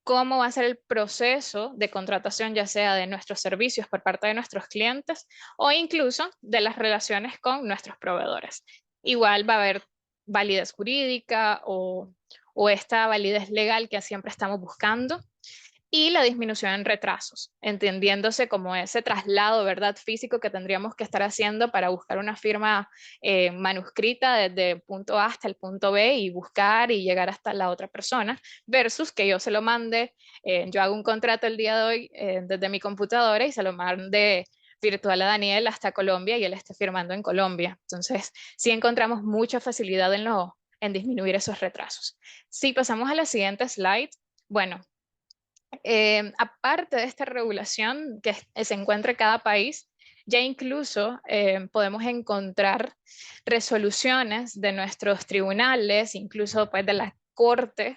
cómo va a ser el proceso de contratación, ya sea de nuestros servicios por parte de nuestros clientes o incluso de las relaciones con nuestros proveedores. Igual va a haber validez jurídica o esta validez legal que siempre estamos buscando y la disminución en retrasos, entendiéndose como ese traslado, ¿verdad?, físico que tendríamos que estar haciendo para buscar una firma manuscrita desde el punto A hasta el punto B y buscar y llegar hasta la otra persona, versus que yo se lo mande, yo hago un contrato el día de hoy desde mi computadora y se lo mande virtual a Daniel hasta Colombia y él esté firmando en Colombia. Entonces, sí encontramos mucha facilidad en disminuir esos retrasos. Si pasamos a la siguiente slide, bueno, aparte de esta regulación que se encuentra en cada país, ya incluso podemos encontrar resoluciones de nuestros tribunales, incluso pues, de la Corte,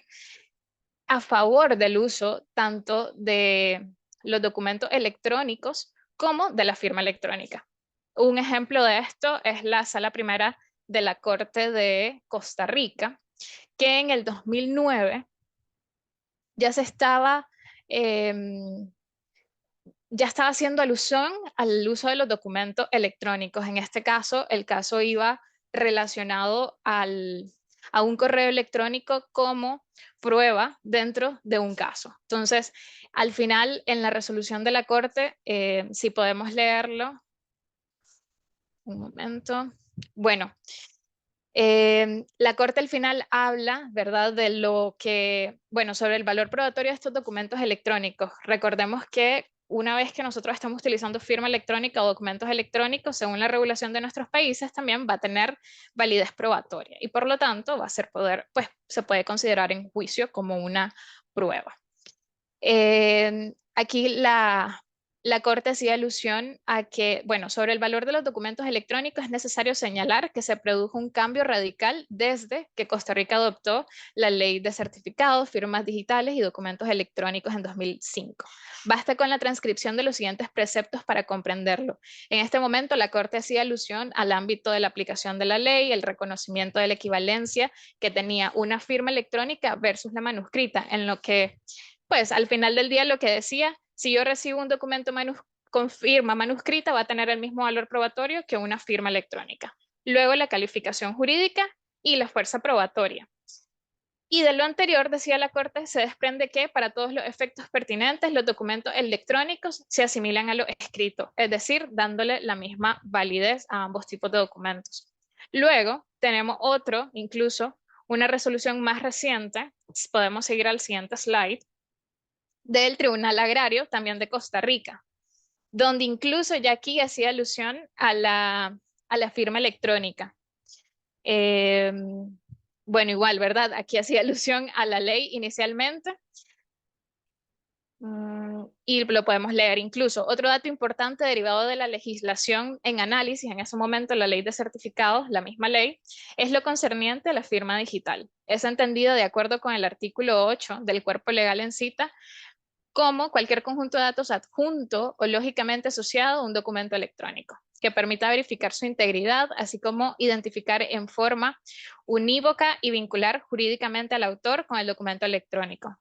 a favor del uso tanto de los documentos electrónicos como de la firma electrónica. Un ejemplo de esto es la Sala Primera de la Corte de Costa Rica, que en el 2009 ya se estaba ya estaba haciendo alusión al uso de los documentos electrónicos. En este caso, el caso iba relacionado a un correo electrónico como prueba dentro de un caso. Entonces, al final, en la resolución de la Corte, si podemos leerlo, un momento. Bueno, la Corte al final habla, ¿verdad?, de lo que, bueno, sobre el valor probatorio de estos documentos electrónicos. Recordemos que una vez que nosotros estamos utilizando firma electrónica o documentos electrónicos, según la regulación de nuestros países, también va a tener validez probatoria y por lo tanto va a ser pues se puede considerar en juicio como una prueba. Aquí la la Corte hacía alusión a que, bueno, sobre el valor de los documentos electrónicos es necesario señalar que se produjo un cambio radical desde que Costa Rica adoptó la ley de certificados, firmas digitales y documentos electrónicos en 2005. Basta con la transcripción de los siguientes preceptos para comprenderlo. En este momento, la Corte hacía alusión al ámbito de la aplicación de la ley, el reconocimiento de la equivalencia que tenía una firma electrónica versus la manuscrita, en lo que, pues, al final del día lo que decía, si yo recibo un documento con firma manuscrita, va a tener el mismo valor probatorio que una firma electrónica. Luego, la calificación jurídica y la fuerza probatoria. Y de lo anterior, decía la Corte, se desprende que para todos los efectos pertinentes, los documentos electrónicos se asimilan a lo escrito, es decir, dándole la misma validez a ambos tipos de documentos. Luego, tenemos otro, incluso una resolución más reciente, podemos seguir al siguiente slide, del Tribunal Agrario, también de Costa Rica, donde incluso ya aquí hacía alusión a la firma electrónica. Bueno, igual, ¿verdad? Aquí hacía alusión a la ley inicialmente. Y lo podemos leer incluso. Otro dato importante derivado de la legislación en análisis, en ese momento la ley de certificados, la misma ley, es lo concerniente a la firma digital. Es entendido de acuerdo con el artículo 8 del cuerpo legal en cita como cualquier conjunto de datos adjunto o lógicamente asociado a un documento electrónico, que permita verificar su integridad, así como identificar en forma unívoca y vincular jurídicamente al autor con el documento electrónico.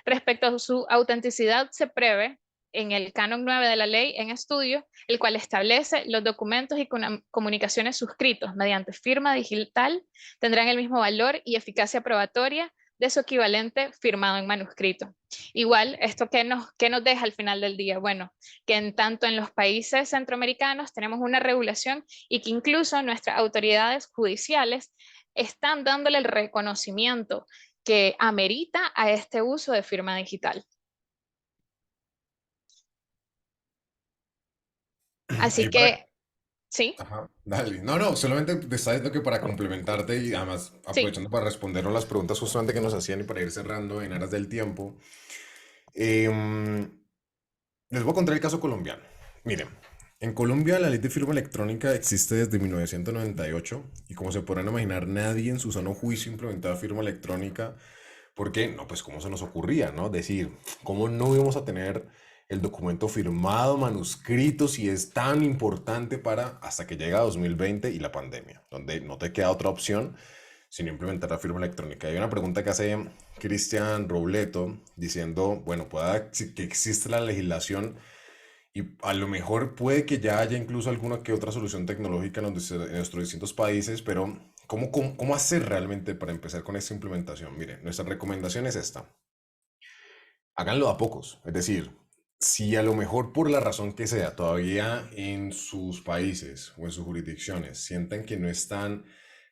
Respecto a su autenticidad, se prevé en el canon 9 de la ley en estudio, el cual establece los documentos y comunicaciones suscritos mediante firma digital tendrán el mismo valor y eficacia probatoria de su equivalente firmado en manuscrito. Igual, ¿esto qué nos deja al final del día? Bueno, que en tanto en los países centroamericanos tenemos una regulación y que incluso nuestras autoridades judiciales están dándole el reconocimiento que amerita a este uso de firma digital. Así que, sí. Ajá, dale. No, no, solamente te estaba diciendo que para complementarte y además Sí. aprovechando para responder las preguntas justamente que nos hacían y para ir cerrando en aras del tiempo, em, les voy a contar el caso colombiano. Miren, en Colombia la ley de firma electrónica existe desde 1998 y como se podrán imaginar, nadie en su sano juicio implementaba firma electrónica porque, no, pues cómo se nos ocurría, ¿no? Decir, ¿cómo no íbamos a tener el documento firmado, manuscrito, si es tan importante para hasta que llega 2020 y la pandemia, donde no te queda otra opción sino implementar la firma electrónica? Hay una pregunta que hace Cristian Robleto diciendo, bueno, pueda que existe la legislación y a lo mejor puede que ya haya incluso alguna que otra solución tecnológica en nuestros distintos países, pero ¿cómo hacer realmente para empezar con esta implementación? Mire, nuestra recomendación es esta. Háganlo a pocos, es decir, si a lo mejor por la razón que sea, todavía en sus países o en sus jurisdicciones sienten que no están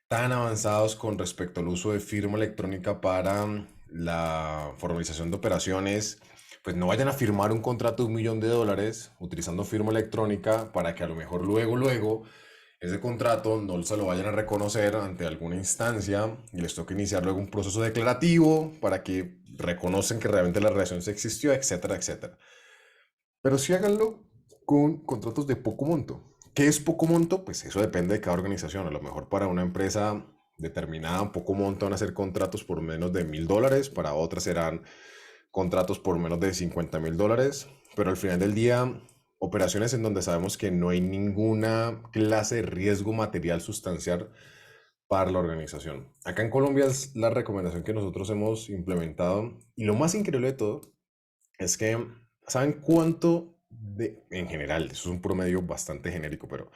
tan avanzados con respecto al uso de firma electrónica para la formalización de operaciones, pues no vayan a firmar un contrato de $1.000.000 utilizando firma electrónica para que a lo mejor luego ese contrato no se lo vayan a reconocer ante alguna instancia y les toque iniciar luego un proceso declarativo para que reconocen que realmente la relación se existió, etcétera, etcétera. Pero sí háganlo con contratos de poco monto. ¿Qué es poco monto? Pues eso depende de cada organización. A lo mejor para una empresa determinada, poco monto van a ser contratos por menos de $1.000, para otras serán contratos por menos de $50.000, pero al final del día, operaciones en donde sabemos que no hay ninguna clase de riesgo material sustancial para la organización. Acá en Colombia es la recomendación que nosotros hemos implementado y lo más increíble de todo es que, ¿saben cuánto en general, eso es un promedio bastante genérico, pero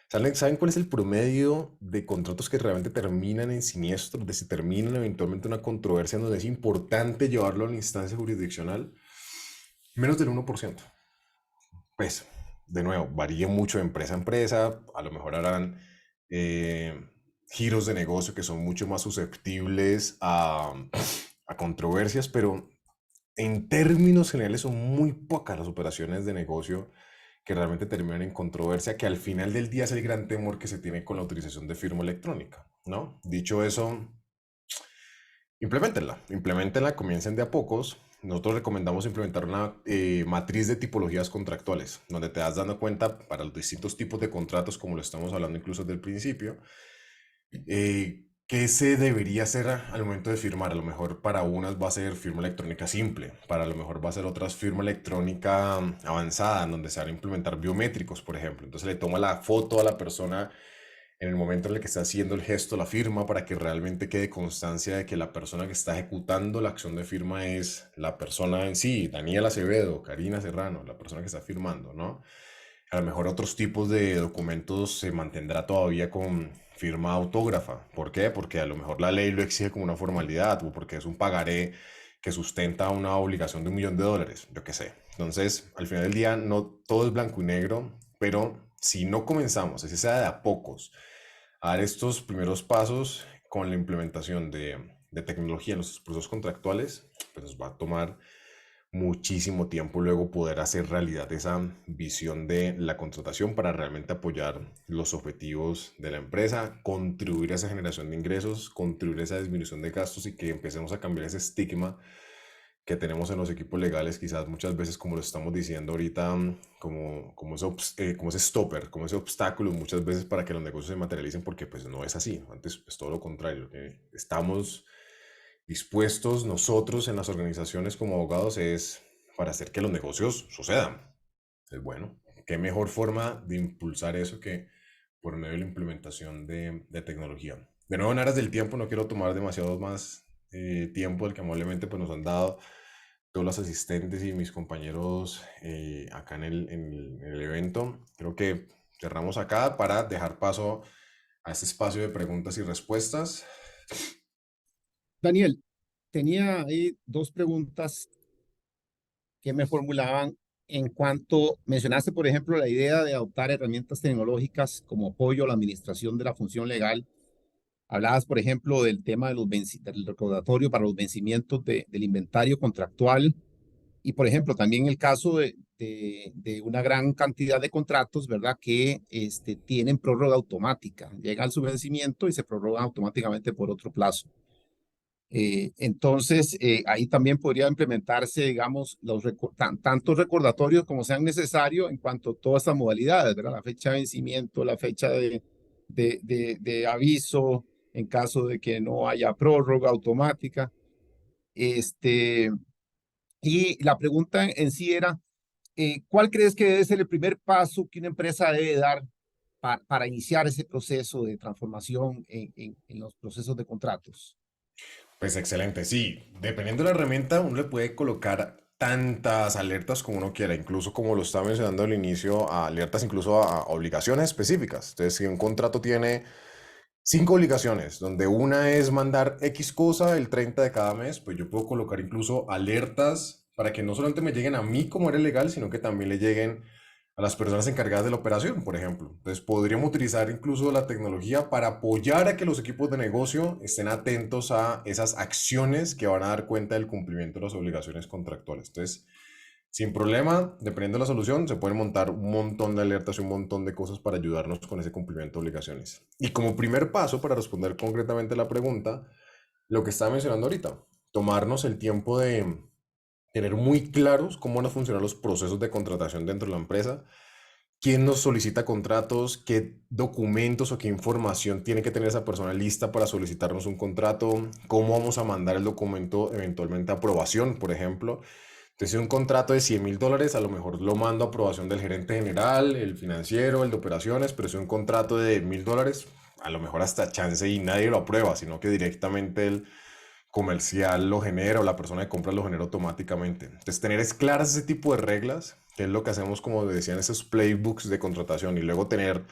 ¿saben cuál es el promedio de contratos que realmente terminan en siniestro, de si terminan eventualmente una controversia en donde es importante llevarlo a la instancia jurisdiccional? Menos del 1%. Pues, de nuevo, varía mucho de empresa a empresa, a lo mejor harán giros de negocio que son mucho más susceptibles a controversias, pero en términos generales son muy pocas las operaciones de negocio que realmente terminan en controversia, que al final del día es el gran temor que se tiene con la utilización de firma electrónica, ¿no? Dicho eso, implementenla, comiencen de a pocos. nosotros recomendamos implementar una matriz de tipologías contractuales, donde te das dando cuenta para los distintos tipos de contratos, como lo estamos hablando incluso desde el principio, ¿qué se debería hacer al momento de firmar? A lo mejor para unas va a ser firma electrónica simple, para lo mejor va a ser otras firma electrónica avanzada, en donde se van a implementar biométricos, por ejemplo. Entonces le toma la foto a la persona en el momento en el que está haciendo el gesto, la firma, para que realmente quede constancia de que la persona que está ejecutando la acción de firma es la persona en sí, Daniel Acevedo, Karina Serrano, la persona que está firmando, ¿no? A lo mejor otros tipos de documentos se mantendrá todavía con firma autógrafa. ¿Por qué? Porque a lo mejor la ley lo exige como una formalidad o porque es un pagaré que sustenta una obligación de $1.000.000, yo qué sé. Entonces, al final del día, no todo es blanco y negro, pero si no comenzamos, así sea de a pocos, a dar estos primeros pasos con la implementación de tecnología en los procesos contractuales, pues nos va a tomar muchísimo tiempo luego poder hacer realidad esa visión de la contratación para realmente apoyar los objetivos de la empresa, contribuir a esa generación de ingresos, contribuir a esa disminución de gastos y que empecemos a cambiar ese estigma que tenemos en los equipos legales, quizás muchas veces, como lo estamos diciendo ahorita, como ese stopper, como ese obstáculo muchas veces para que los negocios se materialicen, porque pues no es así, antes es todo lo contrario, estamos dispuestos nosotros en las organizaciones como abogados es para hacer que los negocios sucedan. Es bueno, qué mejor forma de impulsar eso que por medio de la implementación de tecnología. De nuevo, en aras del tiempo, no quiero tomar demasiado más tiempo del que amablemente pues, nos han dado todos los asistentes y mis compañeros acá en el evento. Creo que cerramos acá para dejar paso a este espacio de preguntas y respuestas. Daniel, tenía ahí dos preguntas que me formulaban en cuanto mencionaste, por ejemplo, la idea de adoptar herramientas tecnológicas como apoyo a la administración de la función legal. Hablabas, por ejemplo, del tema de del recordatorio para los vencimientos del inventario contractual y, por ejemplo, también el caso de una gran cantidad de contratos, ¿verdad? Que tienen prórroga automática. Llega su vencimiento y se prorroga automáticamente por otro plazo. Entonces, ahí también podría implementarse, digamos, tantos recordatorios como sean necesarios en cuanto a todas estas modalidades, ¿verdad? La fecha de vencimiento, la fecha de aviso en caso de que no haya prórroga automática. Y la pregunta en sí era, ¿cuál crees que debe ser el primer paso que una empresa debe dar para iniciar ese proceso de transformación en los procesos de contratos? Pues excelente, sí. Dependiendo de la herramienta, uno le puede colocar tantas alertas como uno quiera, incluso como lo estaba mencionando al inicio, alertas incluso a obligaciones específicas. Entonces, si un contrato tiene 5 obligaciones, donde una es mandar X cosa el 30 de cada mes, pues yo puedo colocar incluso alertas para que no solamente me lleguen a mí como era legal, sino que también le lleguen a las personas encargadas de la operación, por ejemplo. Entonces podríamos utilizar incluso la tecnología para apoyar a que los equipos de negocio estén atentos a esas acciones que van a dar cuenta del cumplimiento de las obligaciones contractuales. Entonces, sin problema, dependiendo de la solución, se pueden montar un montón de alertas y un montón de cosas para ayudarnos con ese cumplimiento de obligaciones. Y como primer paso, para responder concretamente la pregunta, lo que estaba mencionando ahorita, tomarnos el tiempo de tener muy claros cómo van a funcionar los procesos de contratación dentro de la empresa, quién nos solicita contratos, qué documentos o qué información tiene que tener esa persona lista para solicitarnos un contrato, cómo vamos a mandar el documento eventualmente a aprobación, por ejemplo. Entonces, si un contrato de $100.000, a lo mejor lo mando a aprobación del gerente general, el financiero, el de operaciones, pero si un contrato de $1.000, a lo mejor hasta chance y nadie lo aprueba, sino que directamente el comercial lo genera o la persona de compra lo genera automáticamente. Entonces, tener es claras ese tipo de reglas, que es lo que hacemos, como decían, esos playbooks de contratación, y luego tener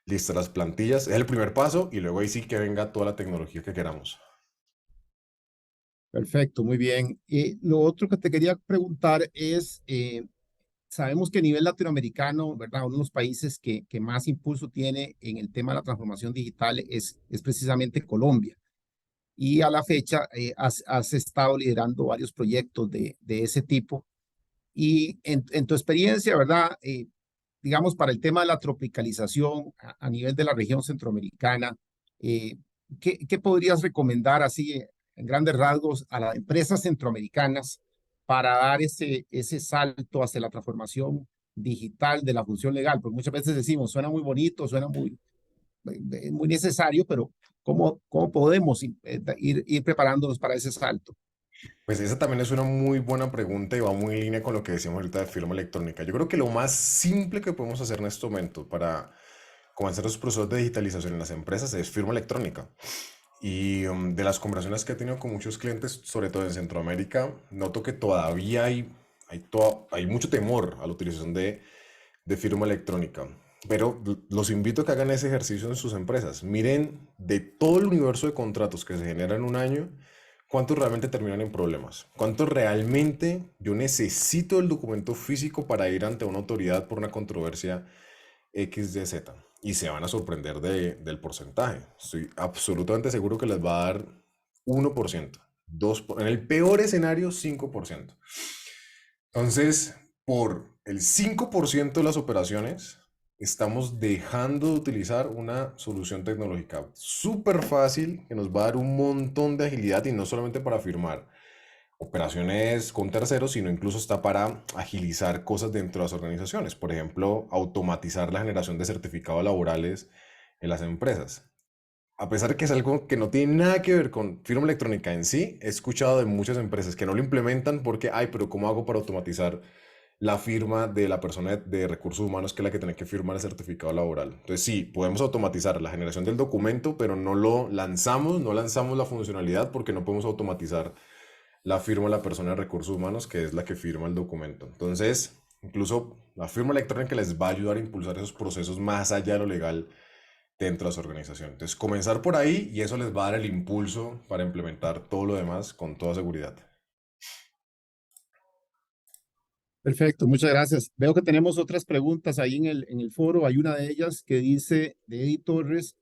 listas las plantillas, es el primer paso, y luego ahí sí que venga toda la tecnología que queramos. Perfecto, muy bien. Lo otro que te quería preguntar es, sabemos que a nivel latinoamericano, ¿verdad? Uno de los países que más impulso tiene en el tema de la transformación digital es precisamente Colombia. Y a la fecha has estado liderando varios proyectos de ese tipo. Y en tu experiencia, ¿verdad? Digamos, para el tema de la tropicalización a nivel de la región centroamericana, ¿qué podrías recomendar así en grandes rasgos a las empresas centroamericanas para dar ese salto hacia la transformación digital de la función legal? Porque muchas veces decimos, suena muy bonito, suena muy necesario, pero ¿cómo podemos ir preparándonos para ese salto? Pues esa también es una muy buena pregunta y va muy en línea con lo que decíamos ahorita de firma electrónica. Yo creo que lo más simple que podemos hacer en este momento para comenzar los procesos de digitalización en las empresas es firma electrónica. Y de las conversaciones que he tenido con muchos clientes, sobre todo en Centroamérica, noto que todavía hay mucho temor a la utilización de firma electrónica. Pero los invito a que hagan ese ejercicio en sus empresas. Miren de todo el universo de contratos que se generan en un año, cuántos realmente terminan en problemas. Cuántos realmente yo necesito el documento físico para ir ante una autoridad por una controversia X, Y, Z. Y se van a sorprender del porcentaje. Estoy absolutamente seguro que les va a dar 1%, 2%, en el peor escenario 5%. Entonces, por el 5% de las operaciones, estamos dejando de utilizar una solución tecnológica súper fácil que nos va a dar un montón de agilidad y no solamente para firmar operaciones con terceros, sino incluso está para agilizar cosas dentro de las organizaciones. Por ejemplo, automatizar la generación de certificados laborales en las empresas. A pesar de que es algo que no tiene nada que ver con firma electrónica en sí, he escuchado de muchas empresas que no lo implementan porque, ay, pero ¿cómo hago para automatizar la firma de la persona de recursos humanos que es la que tiene que firmar el certificado laboral? Entonces sí, podemos automatizar la generación del documento, pero no lo lanzamos, no lanzamos la funcionalidad porque no podemos automatizar la firma de la persona de recursos humanos, que es la que firma el documento. Entonces, incluso la firma electrónica les va a ayudar a impulsar esos procesos más allá de lo legal dentro de las organizaciones. Entonces, comenzar por ahí y eso les va a dar el impulso para implementar todo lo demás con toda seguridad. Perfecto, muchas gracias. Veo que tenemos otras preguntas ahí en el foro. Hay una de ellas que dice, de Eddie Torres,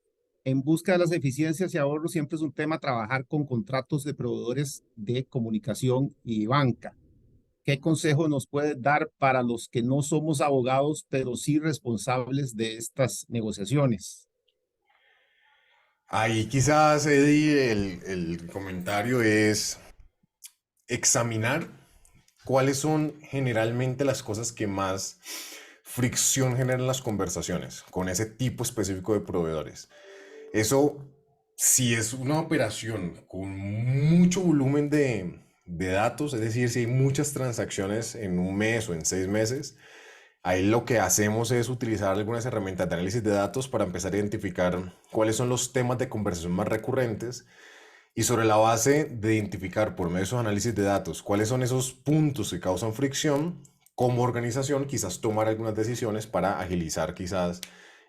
en busca de las eficiencias y ahorros siempre es un tema trabajar con contratos de proveedores de comunicación y banca. ¿Qué consejo nos puede dar para los que no somos abogados, pero sí responsables de estas negociaciones? Ahí quizás, Eddie, el comentario es examinar cuáles son generalmente las cosas que más fricción generan las conversaciones con ese tipo específico de proveedores. Eso, si es una operación con mucho volumen de datos, es decir, si hay muchas transacciones en un mes o en 6 meses, ahí lo que hacemos es utilizar algunas herramientas de análisis de datos para empezar a identificar cuáles son los temas de conversación más recurrentes y sobre la base de identificar por medio de esos análisis de datos cuáles son esos puntos que causan fricción, como organización quizás tomar algunas decisiones para agilizar quizás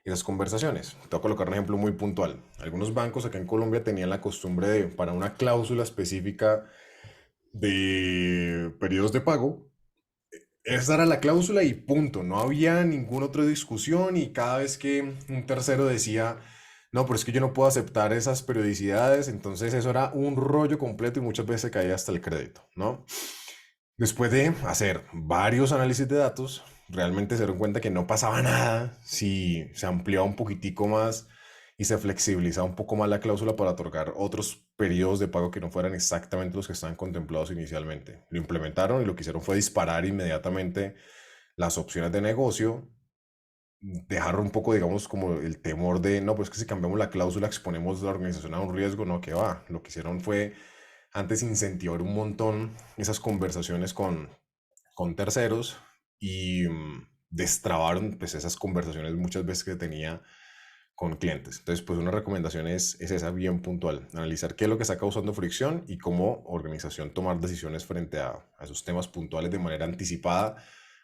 esas conversaciones. Te voy a colocar un ejemplo muy puntual. Algunos bancos acá en Colombia tenían la costumbre de, para una cláusula específica de periodos de pago, esa era la cláusula y punto. No había ninguna otra discusión y cada vez que un tercero decía, no, pero es que yo no puedo aceptar esas periodicidades, entonces eso era un rollo completo y muchas veces caía hasta el crédito, ¿no? Después de hacer varios análisis de datos, realmente se dieron cuenta que no pasaba nada si se ampliaba un poquitico más y se flexibilizaba un poco más la cláusula para otorgar otros periodos de pago que no fueran exactamente los que estaban contemplados inicialmente. Lo implementaron y lo que hicieron fue disparar inmediatamente las opciones de negocio, dejar un poco, digamos, como el temor de, no, pues que si cambiamos la cláusula exponemos la organización a un riesgo, no, que va. Lo que hicieron fue antes incentivar un montón esas conversaciones con terceros y destrabaron pues esas conversaciones muchas veces que tenía con clientes. Entonces, pues una recomendación es esa bien puntual, analizar qué es lo que está causando fricción y cómo organización tomar decisiones frente a esos temas puntuales de manera anticipada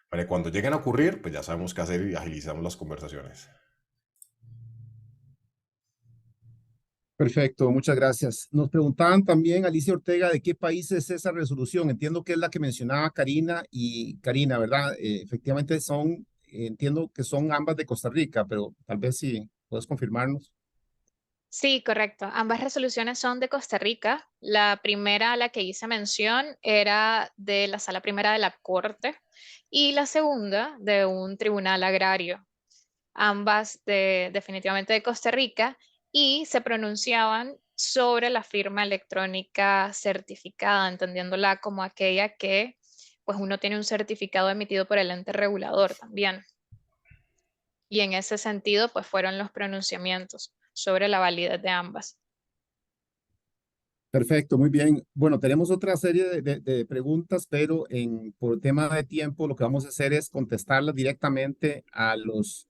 para que cuando lleguen a ocurrir, pues ya sabemos qué hacer y agilizamos las conversaciones. Perfecto, muchas gracias. Nos preguntaban también, Alicia Ortega, de qué país es esa resolución. Entiendo que es la que mencionaba Karina y Karina, ¿verdad? Efectivamente entiendo que son ambas de Costa Rica, pero tal vez si puedes confirmarnos. Sí, correcto. Ambas resoluciones son de Costa Rica. La primera a la que hice mención era de la Sala Primera de la Corte y la segunda de un tribunal agrario, ambas definitivamente de Costa Rica, y se pronunciaban sobre la firma electrónica certificada, entendiéndola como aquella que pues uno tiene un certificado emitido por el ente regulador también. Y en ese sentido, pues fueron los pronunciamientos sobre la validez de ambas. Perfecto, muy bien. Bueno, tenemos otra serie de preguntas, pero por tema de tiempo lo que vamos a hacer es contestarlas directamente a los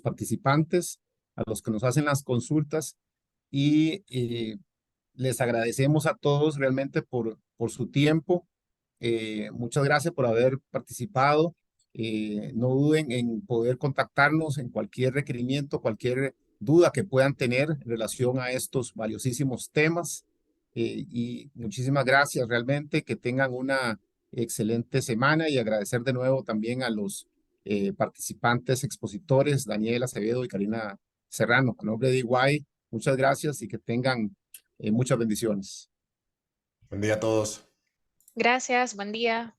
participantes, a los que nos hacen las consultas y les agradecemos a todos realmente por su tiempo. Muchas gracias por haber participado. No duden en poder contactarnos en cualquier requerimiento, cualquier duda que puedan tener en relación a estos valiosísimos temas. Y muchísimas gracias realmente, que tengan una excelente semana y agradecer de nuevo también a los participantes expositores, Daniel Acevedo y Karina Serrano. A nombre de EY, muchas gracias y que tengan muchas bendiciones. Buen día a todos. Gracias, buen día.